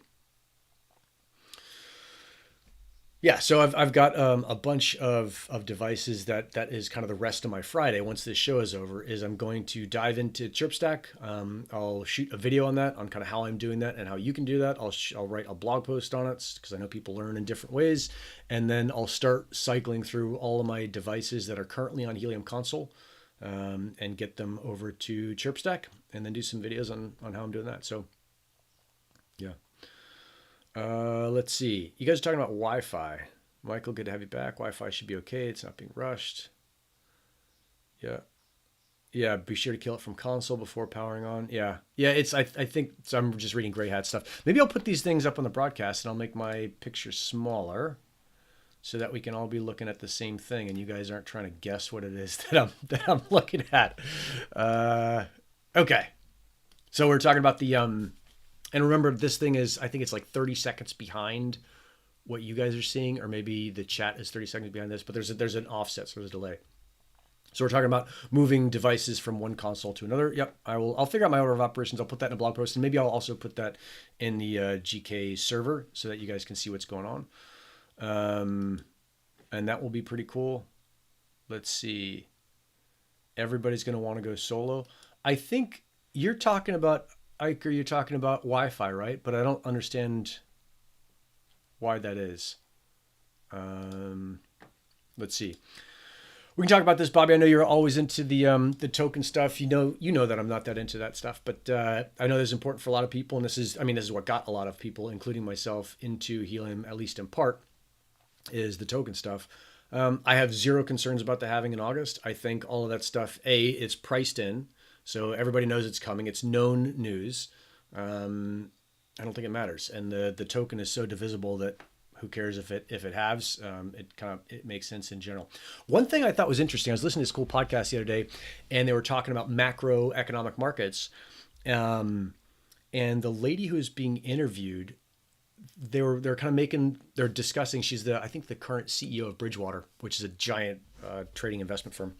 Yeah, so I've got a bunch of devices that is kind of the rest of my Friday. Once this show is over, is I'm going to dive into ChirpStack. I'll shoot a video on that, on kind of how I'm doing that and how you can do that. I'll write a blog post on it because I know people learn in different ways, and then I'll start cycling through all of my devices that are currently on Helium console, and get them over to ChirpStack, and then do some videos on how I'm doing that. So, yeah. Let's see. You guys are talking about Wi-Fi. Michael, good to have you back. Wi-Fi should be okay. It's not being rushed. Yeah. Yeah, be sure to kill it from console before powering on. Yeah. Yeah, I think, so I'm just reading Gray Hat stuff. Maybe I'll put these things up on the broadcast and I'll make my picture smaller so that we can all be looking at the same thing and you guys aren't trying to guess what it is that I'm looking at. Okay. So we're talking about the, and remember, this thing is, I think it's like 30 seconds behind what you guys are seeing, or maybe the chat is 30 seconds behind this, but there's an offset, so there's a delay. So we're talking about moving devices from one console to another. Yep, I'll figure out my order of operations. I'll put that in a blog post, and maybe I'll also put that in the GK server so that you guys can see what's going on. And that will be pretty cool. Let's see. Everybody's going to want to go solo. I think you're talking about, Iker, you're talking about Wi-Fi, right? But I don't understand why that is. Let's see. We can talk about this, Bobby. I know you're always into the token stuff. You know that I'm not that into that stuff, but I know this is important for a lot of people, and this is what got a lot of people, including myself, into Helium, at least in part, is the token stuff. I have zero concerns about the halving in August. I think all of that stuff, it's priced in. So everybody knows it's coming. It's known news. I don't think it matters. And the token is so divisible that who cares if it halves? It makes sense in general. One thing I thought was interesting, I was listening to this cool podcast the other day, and they were talking about macroeconomic markets. And the lady who was being interviewed, they're discussing, she's I think the current CEO of Bridgewater, which is a giant trading investment firm.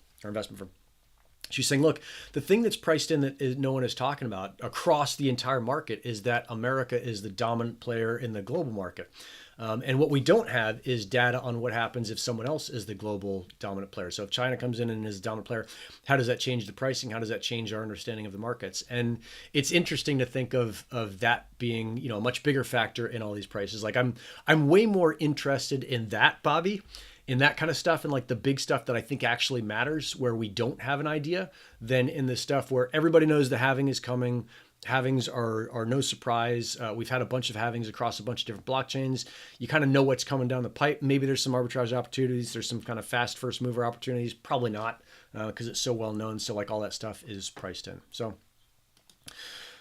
She's saying, look, the thing that's priced in that no one is talking about across the entire market is that America is the dominant player in the global market. And what we don't have is data on what happens if someone else is the global dominant player. So if China comes in and is a dominant player, how does that change the pricing? How does that change our understanding of the markets? And it's interesting to think of that being, a much bigger factor in all these prices. Like I'm way more interested in that, Bobby, in that kind of stuff, and like the big stuff that I think actually matters where we don't have an idea, than in the stuff where everybody knows the halving is coming. Halvings are no surprise. We've had a bunch of halvings across a bunch of different blockchains. You kind of know what's coming down the pipe. Maybe there's some arbitrage opportunities. There's some kind of fast first mover opportunities. Probably not, because it's so well known. So like all that stuff is priced in. So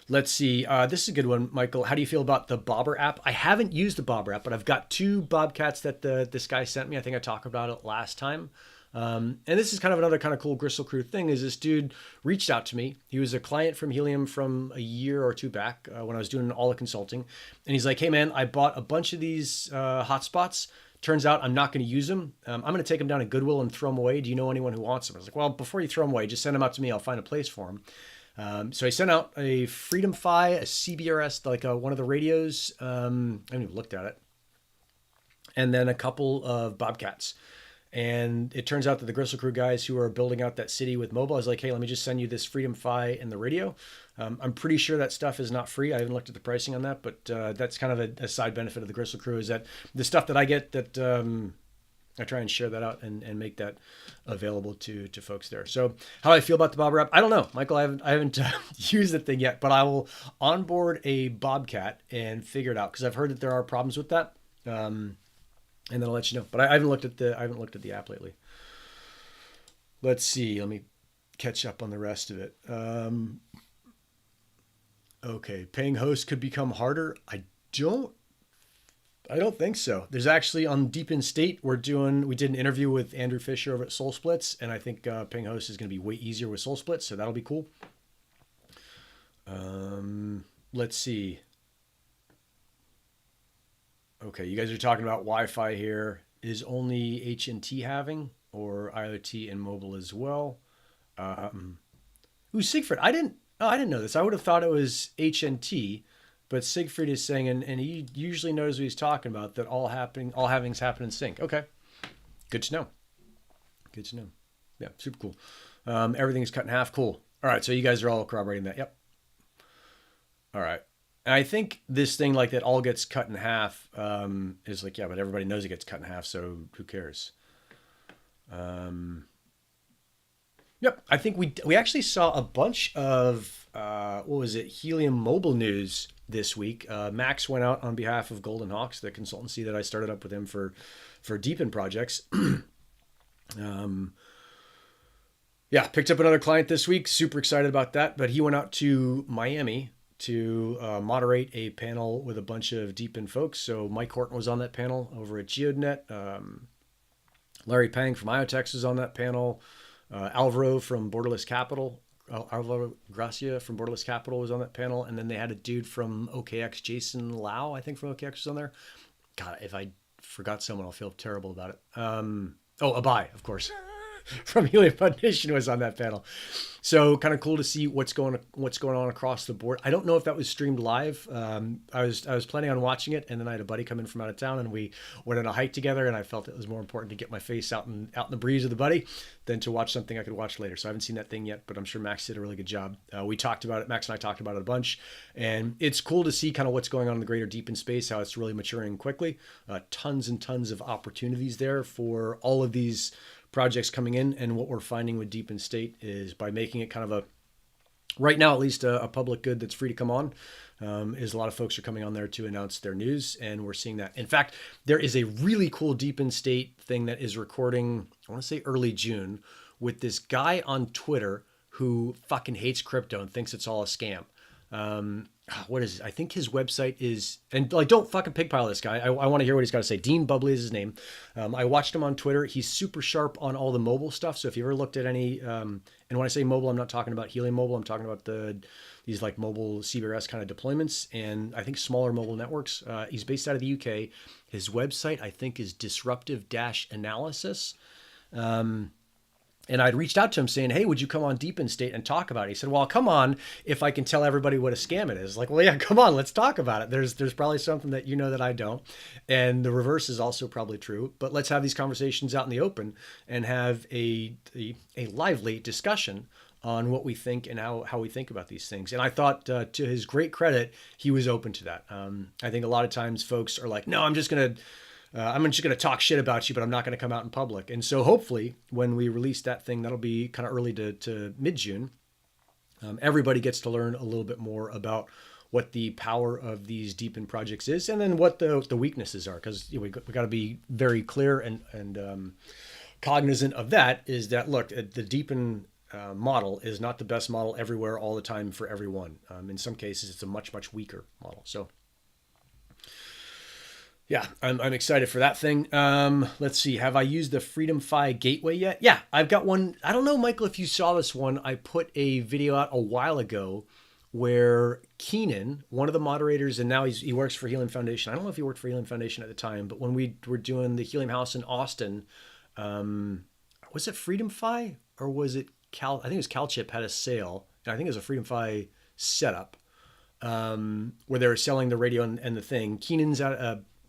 let's see. This is a good one, Michael. How do you feel about the Bobber app? I haven't used the Bobber app, but I've got 2 Bobcats that this guy sent me. I think I talked about it last time. And this is kind of another kind of cool Gristle Crew thing, is this dude reached out to me. He was a client from Helium from a year or 2 back, when I was doing all the consulting. And he's like, hey man, I bought a bunch of these hotspots. Turns out I'm not going to use them. I'm going to take them down to Goodwill and throw them away. Do you know anyone who wants them? I was like, well, before you throw them away, just send them out to me. I'll find a place for them. So I sent out a Freedom Fi, a CBRS, like one of the radios. I haven't even looked at it. And then a couple of Bobcats. And it turns out that the Gristle Crew guys who are building out that city with mobile, I was like, hey, let me just send you this Freedom Fi and the radio. I'm pretty sure that stuff is not free. I haven't looked at the pricing on that, but that's kind of a side benefit of the Gristle Crew, is that the stuff that I get, that I try and share that out and make that available to folks there. So how do I feel about the Bobber app? I don't know, Michael. I haven't used the thing yet, but I will onboard a Bobcat and figure it out, because I've heard that there are problems with that. And then I'll let you know. But I haven't looked at the app lately. Let's see. Let me catch up on the rest of it. Okay, paying hosts could become harder. I don't think so. There's actually, on Deep in State, we did an interview with Andrew Fisher over at Soul Splits, and I think paying hosts is going to be way easier with Soul Splits, so that'll be cool. Let's see. Okay, you guys are talking about Wi-Fi here. Is only HNT having, or IoT and mobile as well? Siegfried? I didn't know this. I would have thought it was HNT, but Siegfried is saying, and he usually knows what he's talking about, that all havings happen in sync. Okay, good to know. Good to know. Yeah, super cool. Everything's cut in half. Cool. All right, so you guys are all corroborating that. Yep. All right. And I think this thing like that all gets cut in half is like, yeah, but everybody knows it gets cut in half, so who cares? Yep, I think we actually saw a bunch of Helium mobile news this week. Max went out on behalf of Golden Hawks, the consultancy that I started up with him for Deepin projects. Picked up another client this week. Super excited about that. But he went out to Miami to moderate a panel with a bunch of Deepin folks. So Mike Horton was on that panel over at GeoDNet. Larry Pang from IoTex was on that panel. Alvaro from Borderless Capital, Alvaro Gracia from Borderless Capital was on that panel. And then they had a dude from OKX, Jason Lau, I think from OKX was on there. God, if I forgot someone, I'll feel terrible about it. Abai, of course. From Helium Foundation was on that panel. So kind of cool to see what's going on across the board. I don't know if that was streamed live. I was planning on watching it, and then I had a buddy come in from out of town, and we went on a hike together, and I felt it was more important to get my face out in the breeze with the buddy than to watch something I could watch later. So I haven't seen that thing yet, but I'm sure Max did a really good job. We talked about it. Max and I talked about it a bunch, and it's cool to see kind of what's going on in the greater Deep in Space, how it's really maturing quickly. Tons and tons of opportunities there for all of these projects coming in. And what we're finding with Deep in State is, by making it kind of right now at least, a public good that's free to come on, is a lot of folks are coming on there to announce their news, and we're seeing that. In fact, there is a really cool Deep in State thing that is recording, I want to say early June, with this guy on Twitter who fucking hates crypto and thinks it's all a scam. What is it? I think his website is, and like, don't fucking pigpile this guy. I want to hear what he's got to say. Dean Bubbly is his name. I watched him on Twitter. He's super sharp on all the mobile stuff. So if you ever looked at any, and when I say mobile, I'm not talking about Helium mobile. I'm talking about these like mobile CBRS kind of deployments, and I think smaller mobile networks. He's based out of the UK. His website, I think, is disruptive-analysis. And I'd reached out to him saying, hey, would you come on Deep in State and talk about it? He said, well, I'll come on if I can tell everybody what a scam it is. Like, well, yeah, come on, let's talk about it. There's probably something that you know that I don't. And the reverse is also probably true. But let's have these conversations out in the open and have a lively discussion on what we think and how we think about these things. And I thought, to his great credit, he was open to that. I think a lot of times folks are like, no, I'm just going to talk shit about you, but I'm not going to come out in public. And so hopefully when we release that thing, that'll be kind of early to mid-June. Everybody gets to learn a little bit more about what the power of these deepen projects is, and then what the weaknesses are, because we got to be very clear and cognizant of that. Is that, look, the deepen model is not the best model everywhere all the time for everyone. In some cases, it's a much weaker model. So yeah, I'm excited for that thing. Let's see. Have I used the Freedom Fi gateway yet? Yeah, I've got one. I don't know, Michael, if you saw this one. I put a video out a while ago where Keenan, one of the moderators, and now he works for Helium Foundation. I don't know if he worked for Helium Foundation at the time, but when we were doing the Helium House in Austin, was it Freedom Fi or was it Cal? I think it was CalChip had a sale, and I think it was a Freedom Fi setup where they were selling the radio and the thing. Keenan's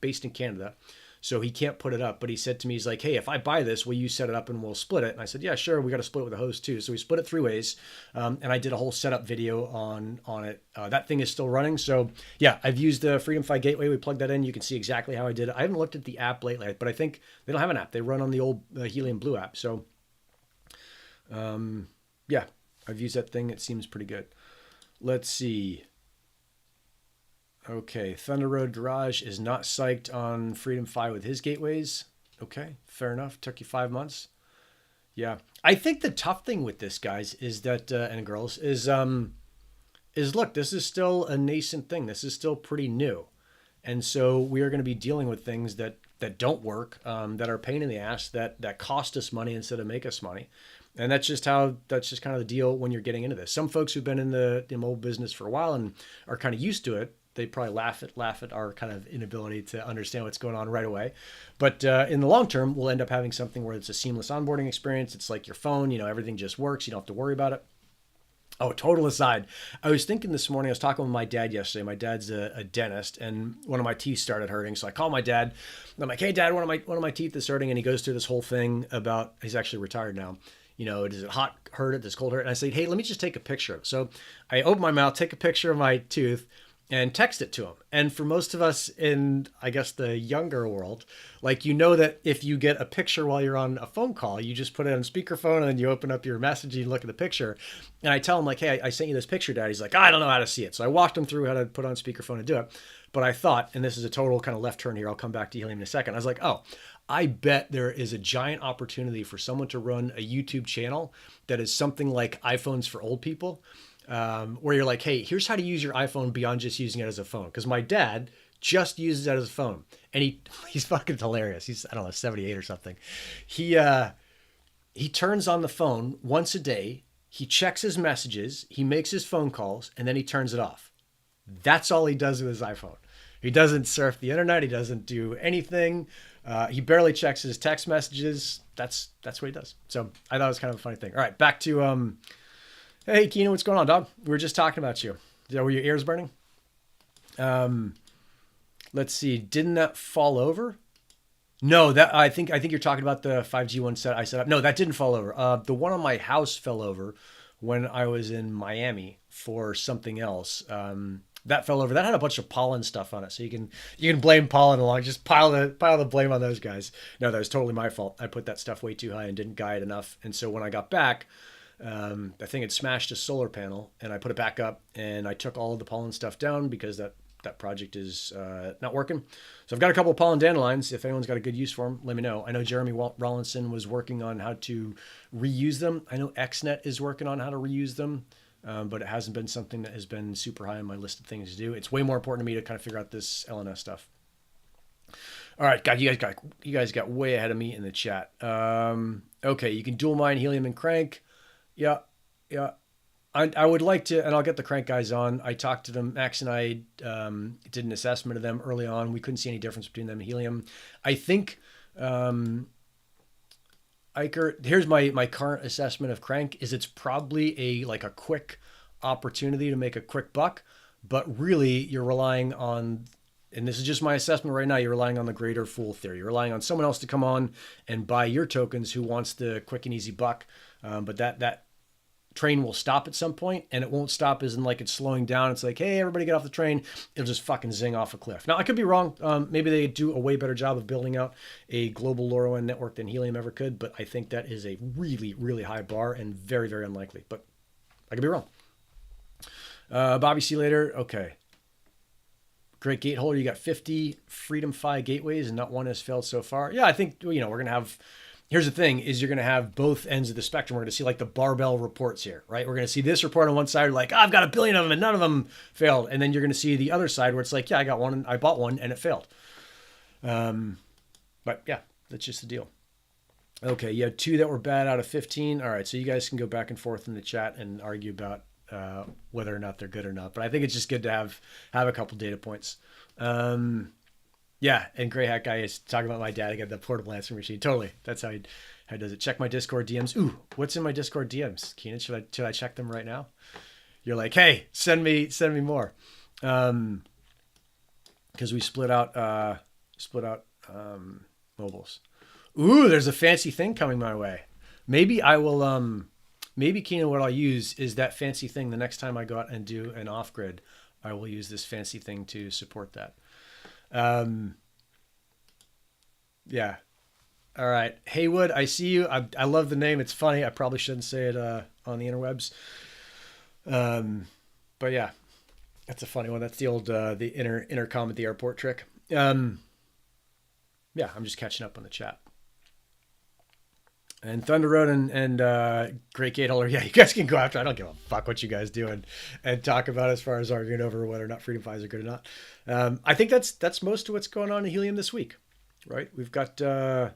based in Canada, so he can't put it up. But he said to me, he's like, hey, if I buy this, will you set it up and we'll split it? And I said, yeah, sure. We got to split it with a host too. So we split it 3 ways. And I did a whole setup video on it. That thing is still running. So yeah, I've used the Freedom Fi gateway. We plugged that in. You can see exactly how I did it. I haven't looked at the app lately, but I think they don't have an app. They run on the old Helium Blue app. So yeah, I've used that thing. It seems pretty good. Let's see. Okay, Thunder Road Garage is not psyched on Freedom Fi with his gateways. Okay, fair enough. Took you 5 months. Yeah, I think the tough thing with this, guys, is that and girls is look, this is still a nascent thing. This is still pretty new, and so we are going to be dealing with things that don't work, that are a pain in the ass, that cost us money instead of make us money. And that's just kind of the deal when you're getting into this. Some folks who've been in the mobile business for a while and are kind of used to it, they probably laugh at our kind of inability to understand what's going on right away. But in the long term, we'll end up having something where it's a seamless onboarding experience. It's like your phone, everything just works. You don't have to worry about it. Oh, total aside. I was thinking this morning, I was talking with my dad yesterday. My dad's a dentist, and one of my teeth started hurting. So I called my dad. And I'm like, hey, Dad, one of my teeth is hurting. And he goes through this whole thing about, he's actually retired now. Does it hot hurt it? Does cold hurt? And I said, hey, let me just take a picture of it. So I open my mouth, take a picture of my tooth, and text it to him. And for most of us in, I guess, the younger world, that if you get a picture while you're on a phone call, you just put it on speakerphone and then you open up your message and you look at the picture. And I tell him, like, hey, I sent you this picture, Dad. He's like, I don't know how to see it. So I walked him through how to put on speakerphone and do it. But I thought, and this is a total kind of left turn here, I'll come back to Helium in a second. I was like, oh, I bet there is a giant opportunity for someone to run a YouTube channel that is something like iPhones for old people. Where you're like, hey, here's how to use your iPhone beyond just using it as a phone. Because my dad just uses it as a phone, and he's fucking hilarious. He's, I don't know, 78 or something. He turns on the phone once a day. He checks his messages. He makes his phone calls, and then he turns it off. That's all he does with his iPhone. He doesn't surf the internet. He doesn't do anything. He barely checks his text messages. That's what he does. So I thought it was kind of a funny thing. All right, back to hey, Keenan, what's going on, dog? We were just talking about you. Were your ears burning? Let's see. Didn't that fall over? No, that I think you're talking about the 5G one set I set up. No, that didn't fall over. The one on my house fell over when I was in Miami for something else. That fell over. That had a bunch of pollen stuff on it, so you can blame pollen along. Just pile the blame on those guys. No, that was totally my fault. I put that stuff way too high and didn't guide enough. And so when I got back, I think it smashed a solar panel, and I put it back up, and I took all of the pollen stuff down because that project is not working. So I've got a couple of pollen dandelions. If anyone's got a good use for them, let me know. I know Jeremy Rawlinson was working on how to reuse them. I know XNet is working on how to reuse them, but it hasn't been something that has been super high on my list of things to do. It's way more important to me to kind of figure out this LNS stuff. All right, God, you guys got way ahead of me in the chat. Okay, you can dual mine Helium and Crank. Yeah. I would like to, and I'll get the Crank guys on. I talked to them. Max and I did an assessment of them early on. We couldn't see any difference between them and Helium. I think Iker, here's my current assessment of Crank is it's probably a quick opportunity to make a quick buck, but really you're relying on, and this is just my assessment right now, you're relying on the greater fool theory. You're relying on someone else to come on and buy your tokens who wants the quick and easy buck. But that train will stop at some point, and it won't stop as in like it's slowing down. It's like, hey, everybody get off the train. It'll just fucking zing off a cliff. Now, I could be wrong. Maybe they do a way better job of building out a global LoRaWAN network than Helium ever could, but I think that is a really, really high bar and very, very unlikely. But I could be wrong. Bobby, see you later. Okay. Great gate holder. You got 50 Freedom Fi gateways and not one has failed so far. Yeah, I think, we're going to have, here's the thing is you're going to have both ends of the spectrum. We're going to see like the barbell reports here, right? We're going to see this report on one side, like, I've got a billion of them and none of them failed. And then you're going to see the other side where it's like, yeah, I got one and I bought one and it failed. But yeah, that's just the deal. Okay, you had 2 that were bad out of 15. All right, so you guys can go back and forth in the chat and argue about whether or not they're good or not. But I think it's just good to have a couple data points. Yeah, and Grey Hat Guy is talking about my dad again, the portable answering machine. Totally, that's how he does it. Check my Discord DMs. Ooh, what's in my Discord DMs, Keenan? Should I check them right now? You're like, hey, send me more, because we split out mobiles. Ooh, there's a fancy thing coming my way. Maybe I will. Maybe, Keenan, what I'll use is that fancy thing the next time I go out and do an off-grid. I will use this fancy thing to support that. Yeah. All right. Haywood, I see you. I love the name. It's funny. I probably shouldn't say it on the interwebs. But yeah, that's a funny one. That's the old the intercom at the airport trick. Yeah, I'm just catching up on the chat. And Thunder Road and Great Gate Holder, yeah, you guys can go after. I don't give a fuck what you guys do and talk about as far as arguing over whether or not Freedom Fis are good or not. I think that's most of what's going on in Helium this week, right? We got the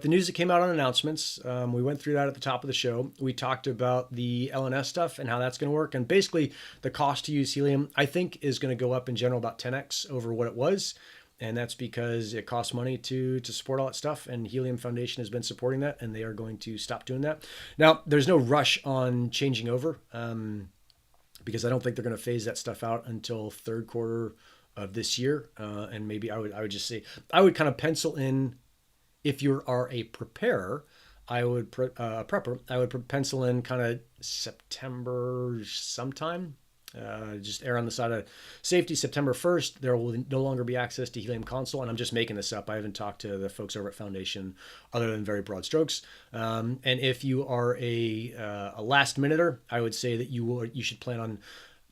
news that came out on announcements. We went through that at the top of the show. We talked about the LNS stuff and how that's going to work, and basically the cost to use Helium, I think, is going to go up in general about 10x over what it was. And that's because it costs money to support all that stuff. And Helium Foundation has been supporting that, and they are going to stop doing that. Now, there's no rush on changing over because I don't think they're going to phase that stuff out until third quarter of this year. And maybe I would just say, I would kind of pencil in, if you are a preparer, prepper, I would pencil in kind of September sometime. Just err on the side of safety. September 1st, there will no longer be access to Helium Console, and I'm just making this up. I haven't talked to the folks over at Foundation other than very broad strokes. And if you are a last minuter, I would say that you should plan on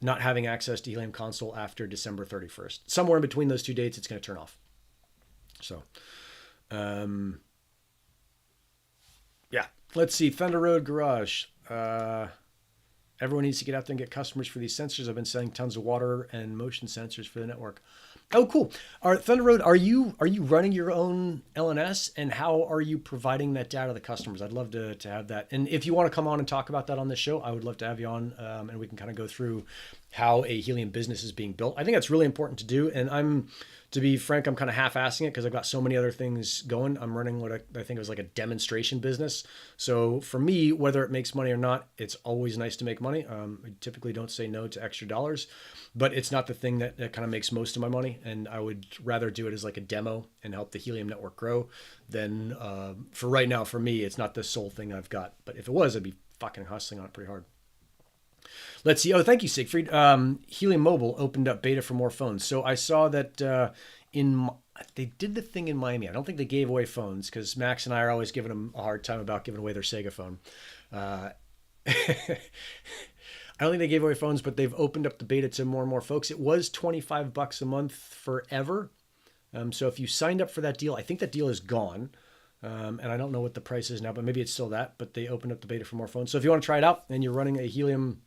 not having access to Helium Console after December 31st. Somewhere in between those two dates, it's going to turn off. So, yeah. Let's see. Thunder Road Garage. Everyone needs to get out there and get customers for these sensors. I've been selling tons of water and motion sensors for the network. Oh, cool. All right, Thunder Road, are you running your own LNS, and how are you providing that data to the customers? I'd love to have that. And if you want to come on and talk about that on this show, I would love to have you on, and we can kind of go through how a Helium business is being built. I think that's really important to do. And to be frank, I'm kind of half-assing it because I've got so many other things going. I'm running what I think was like a demonstration business. So for me, whether it makes money or not, it's always nice to make money. I typically don't say no to extra dollars, but it's not the thing that kind of makes most of my money. And I would rather do it as like a demo and help the Helium network grow than for right now, for me, it's not the sole thing I've got. But if it was, I'd be fucking hustling on it pretty hard. Let's see. Oh, thank you, Siegfried. Helium Mobile opened up beta for more phones. So I saw that they did the thing in Miami. I don't think they gave away phones because Max and I are always giving them a hard time about giving away their Sega phone. I don't think they gave away phones, but they've opened up the beta to more and more folks. It was $25 a month forever. So if you signed up for that deal, I think that deal is gone. And I don't know what the price is now, but maybe it's still that. But they opened up the beta for more phones. So if you want to try it out and you're running a Helium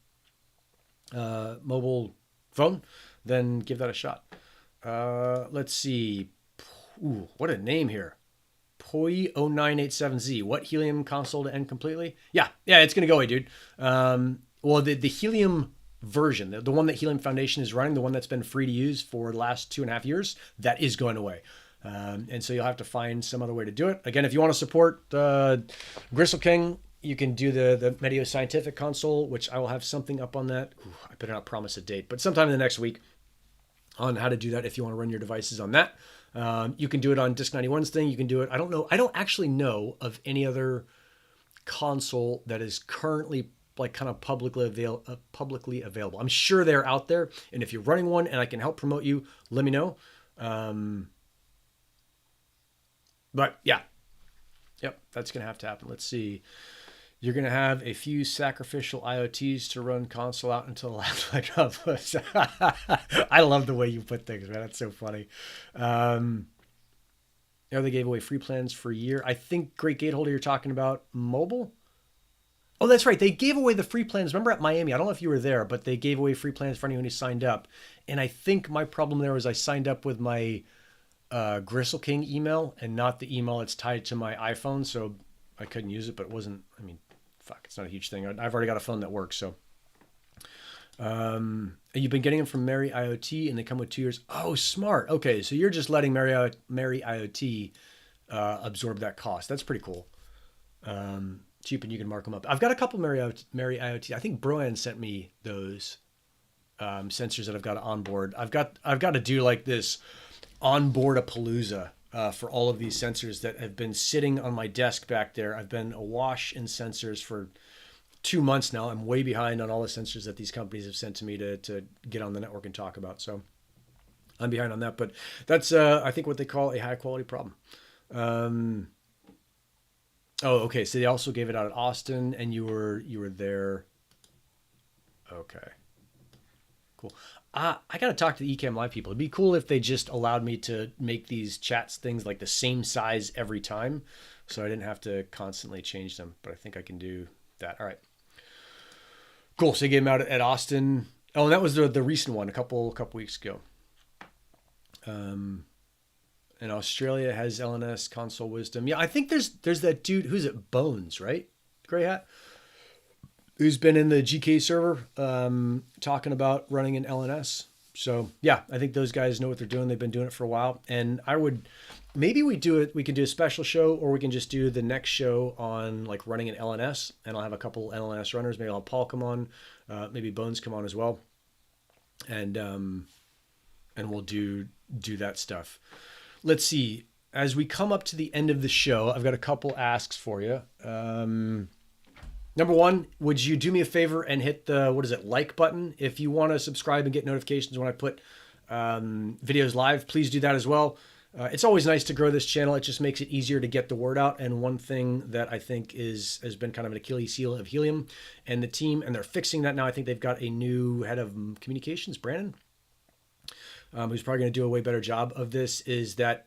mobile phone, then give that a shot. Let's see. Ooh, what a name here. Poi0987Z. What Helium console to end completely? Yeah, it's going to go away, dude. Well, the Helium version, the one that Helium Foundation is running, the one that's been free to use for the last 2.5 years, that is going away. And so you'll have to find some other way to do it. Again, if you want to support Gristle King, you can do the Medio Scientific console, which I will have something up on that. Ooh, I better not promise a date, but sometime in the next week on how to do that if you want to run your devices on that. You can do it on Disk 91's thing. You can do it. I don't know. I don't actually know of any other console that is currently like kind of publicly available. I'm sure they're out there, and if you're running one and I can help promote you, let me know. But yeah, yep, that's gonna have to happen. Let's see. You're gonna have a few sacrificial IoTs to run console out until the last like I love the way you put things, man. That's so funny. They gave away free plans for a year. I think Great Gateholder, you're talking about mobile. Oh, that's right. They gave away the free plans. Remember at Miami? I don't know if you were there, but they gave away free plans for anyone who signed up. And I think my problem there was I signed up with my Gristle King email and not the email that's tied to my iPhone, so I couldn't use it. But it wasn't. I mean, fuck, it's not a huge thing. I've already got a phone that works. So, you've been getting them from Mary IoT, and they come with 2 years. Oh, smart. Okay, so you're just letting Mary IoT absorb that cost. That's pretty cool. Cheap, and you can mark them up. I've got a couple Mary IoT. I think Broan sent me those sensors that I've got to onboard. I've got to do like this onboard a palooza for all of these sensors that have been sitting on my desk back there. I've been awash in sensors for 2 months now. I'm way behind on all the sensors that these companies have sent to me to get on the network and talk about. So I'm behind on that, but that's I think what they call a high quality problem. Oh, okay. So they also gave it out at Austin, and you were there. Okay, cool. I got to talk to the Ecamm Live people. It'd be cool if they just allowed me to make these chats things like the same size every time, so I didn't have to constantly change them. But I think I can do that. All right, cool. So you gave them out at Austin. Oh, and that was the recent one a couple weeks ago. And Australia has LNS console wisdom. Yeah, I think there's that dude, who's it, Bones, right? Gray hat, who's been in the GK server talking about running an LNS. So yeah, I think those guys know what they're doing. They've been doing it for a while. And maybe we can do a special show, or we can just do the next show on like running an LNS, and I'll have a couple LNS runners. Maybe I'll have Paul come on, maybe Bones come on as well. And we'll do that stuff. Let's see. As we come up to the end of the show, I've got a couple asks for you. Number one, would you do me a favor and hit the, like button? If you want to subscribe and get notifications when I put videos live, please do that as well. It's always nice to grow this channel. It just makes it easier to get the word out. And one thing that I think has been kind of an Achilles heel of Helium and the team, and they're fixing that now. I think they've got a new head of communications, Brandon, who's probably going to do a way better job of this, is that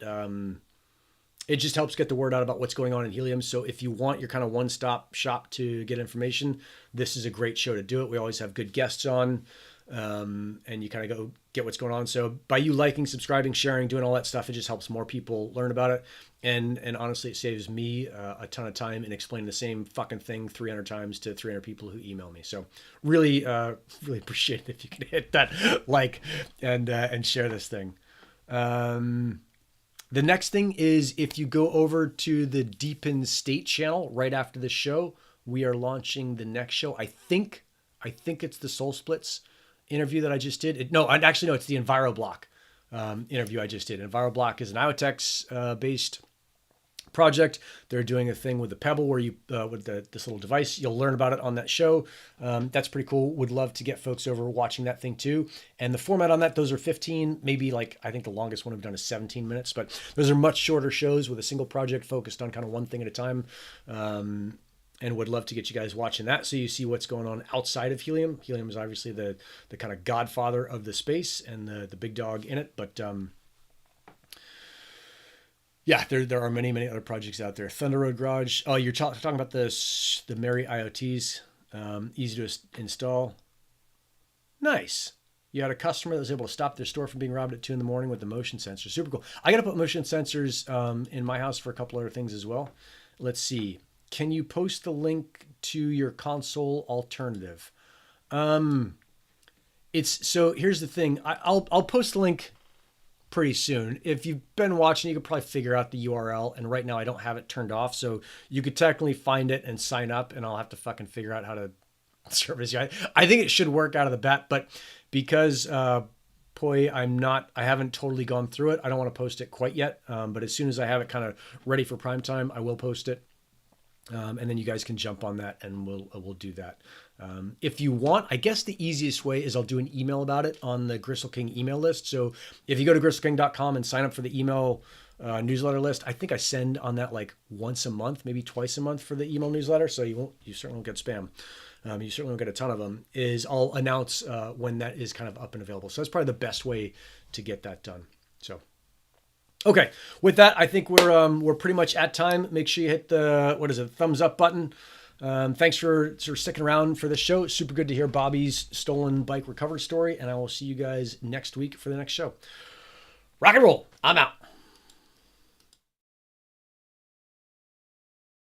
it just helps get the word out about what's going on in Helium. So if you want your kind of one-stop shop to get information, this is a great show to do it. We always have good guests on, and you kind of go get what's going on. So by you liking, subscribing, sharing, doing all that stuff, it just helps more people learn about it. And honestly, it saves me a ton of time in explaining the same fucking thing 300 times to 300 people who email me. So really appreciate it if you can hit that like and share this thing. The next thing is, if you go over to the Deepen State channel right after the show, we are launching the next show. I think it's the Soul Splits interview that I just did. It's the EnviroBlock interview I just did. EnviroBlock is an IoTeX based project. They're doing a thing with the Pebble where you with this little device. You'll learn about it on that show. That's pretty cool. Would love to get folks over watching that thing too. And the format on that, those are 15, maybe like, I think the longest one we've done is 17 minutes, but those are much shorter shows with a single project focused on kind of one thing at a time. And would love to get you guys watching that, so you see what's going on outside of Helium. Helium is obviously the kind of godfather of the space and the big dog in it, but yeah, there are many other projects out there. Thunder Road Garage. Oh, you're talking about the Mary IoTs. Easy to install. Nice. You had a customer that was able to stop their store from being robbed at 2 a.m. with the motion sensor. Super cool. I got to put motion sensors in my house for a couple other things as well. Let's see. Can you post the link to your console alternative? So here's the thing. I'll post the link pretty soon. If you've been watching, you could probably figure out the URL. And right now I don't have it turned off. So you could technically find it and sign up, and I'll have to fucking figure out how to service you. I think it should work out of the bat, but because, boy, I haven't totally gone through it. I don't want to post it quite yet. But as soon as I have it kind of ready for prime time, I will post it. And then you guys can jump on that, and we'll do that. If you want, I guess the easiest way is I'll do an email about it on the Gristle King email list. So if you go to gristleking.com and sign up for the email newsletter list, I think I send on that like once a month, maybe twice a month for the email newsletter. So you certainly won't get spam. You certainly won't get a ton of them. I'll announce when that is kind of up and available. So that's probably the best way to get that done. So. Okay, with that, I think we're pretty much at time. Make sure you hit the thumbs up button. Thanks for sort of sticking around for this show. It's super good to hear Bobby's stolen bike recovery story, and I will see you guys next week for the next show. Rock and roll. I'm out.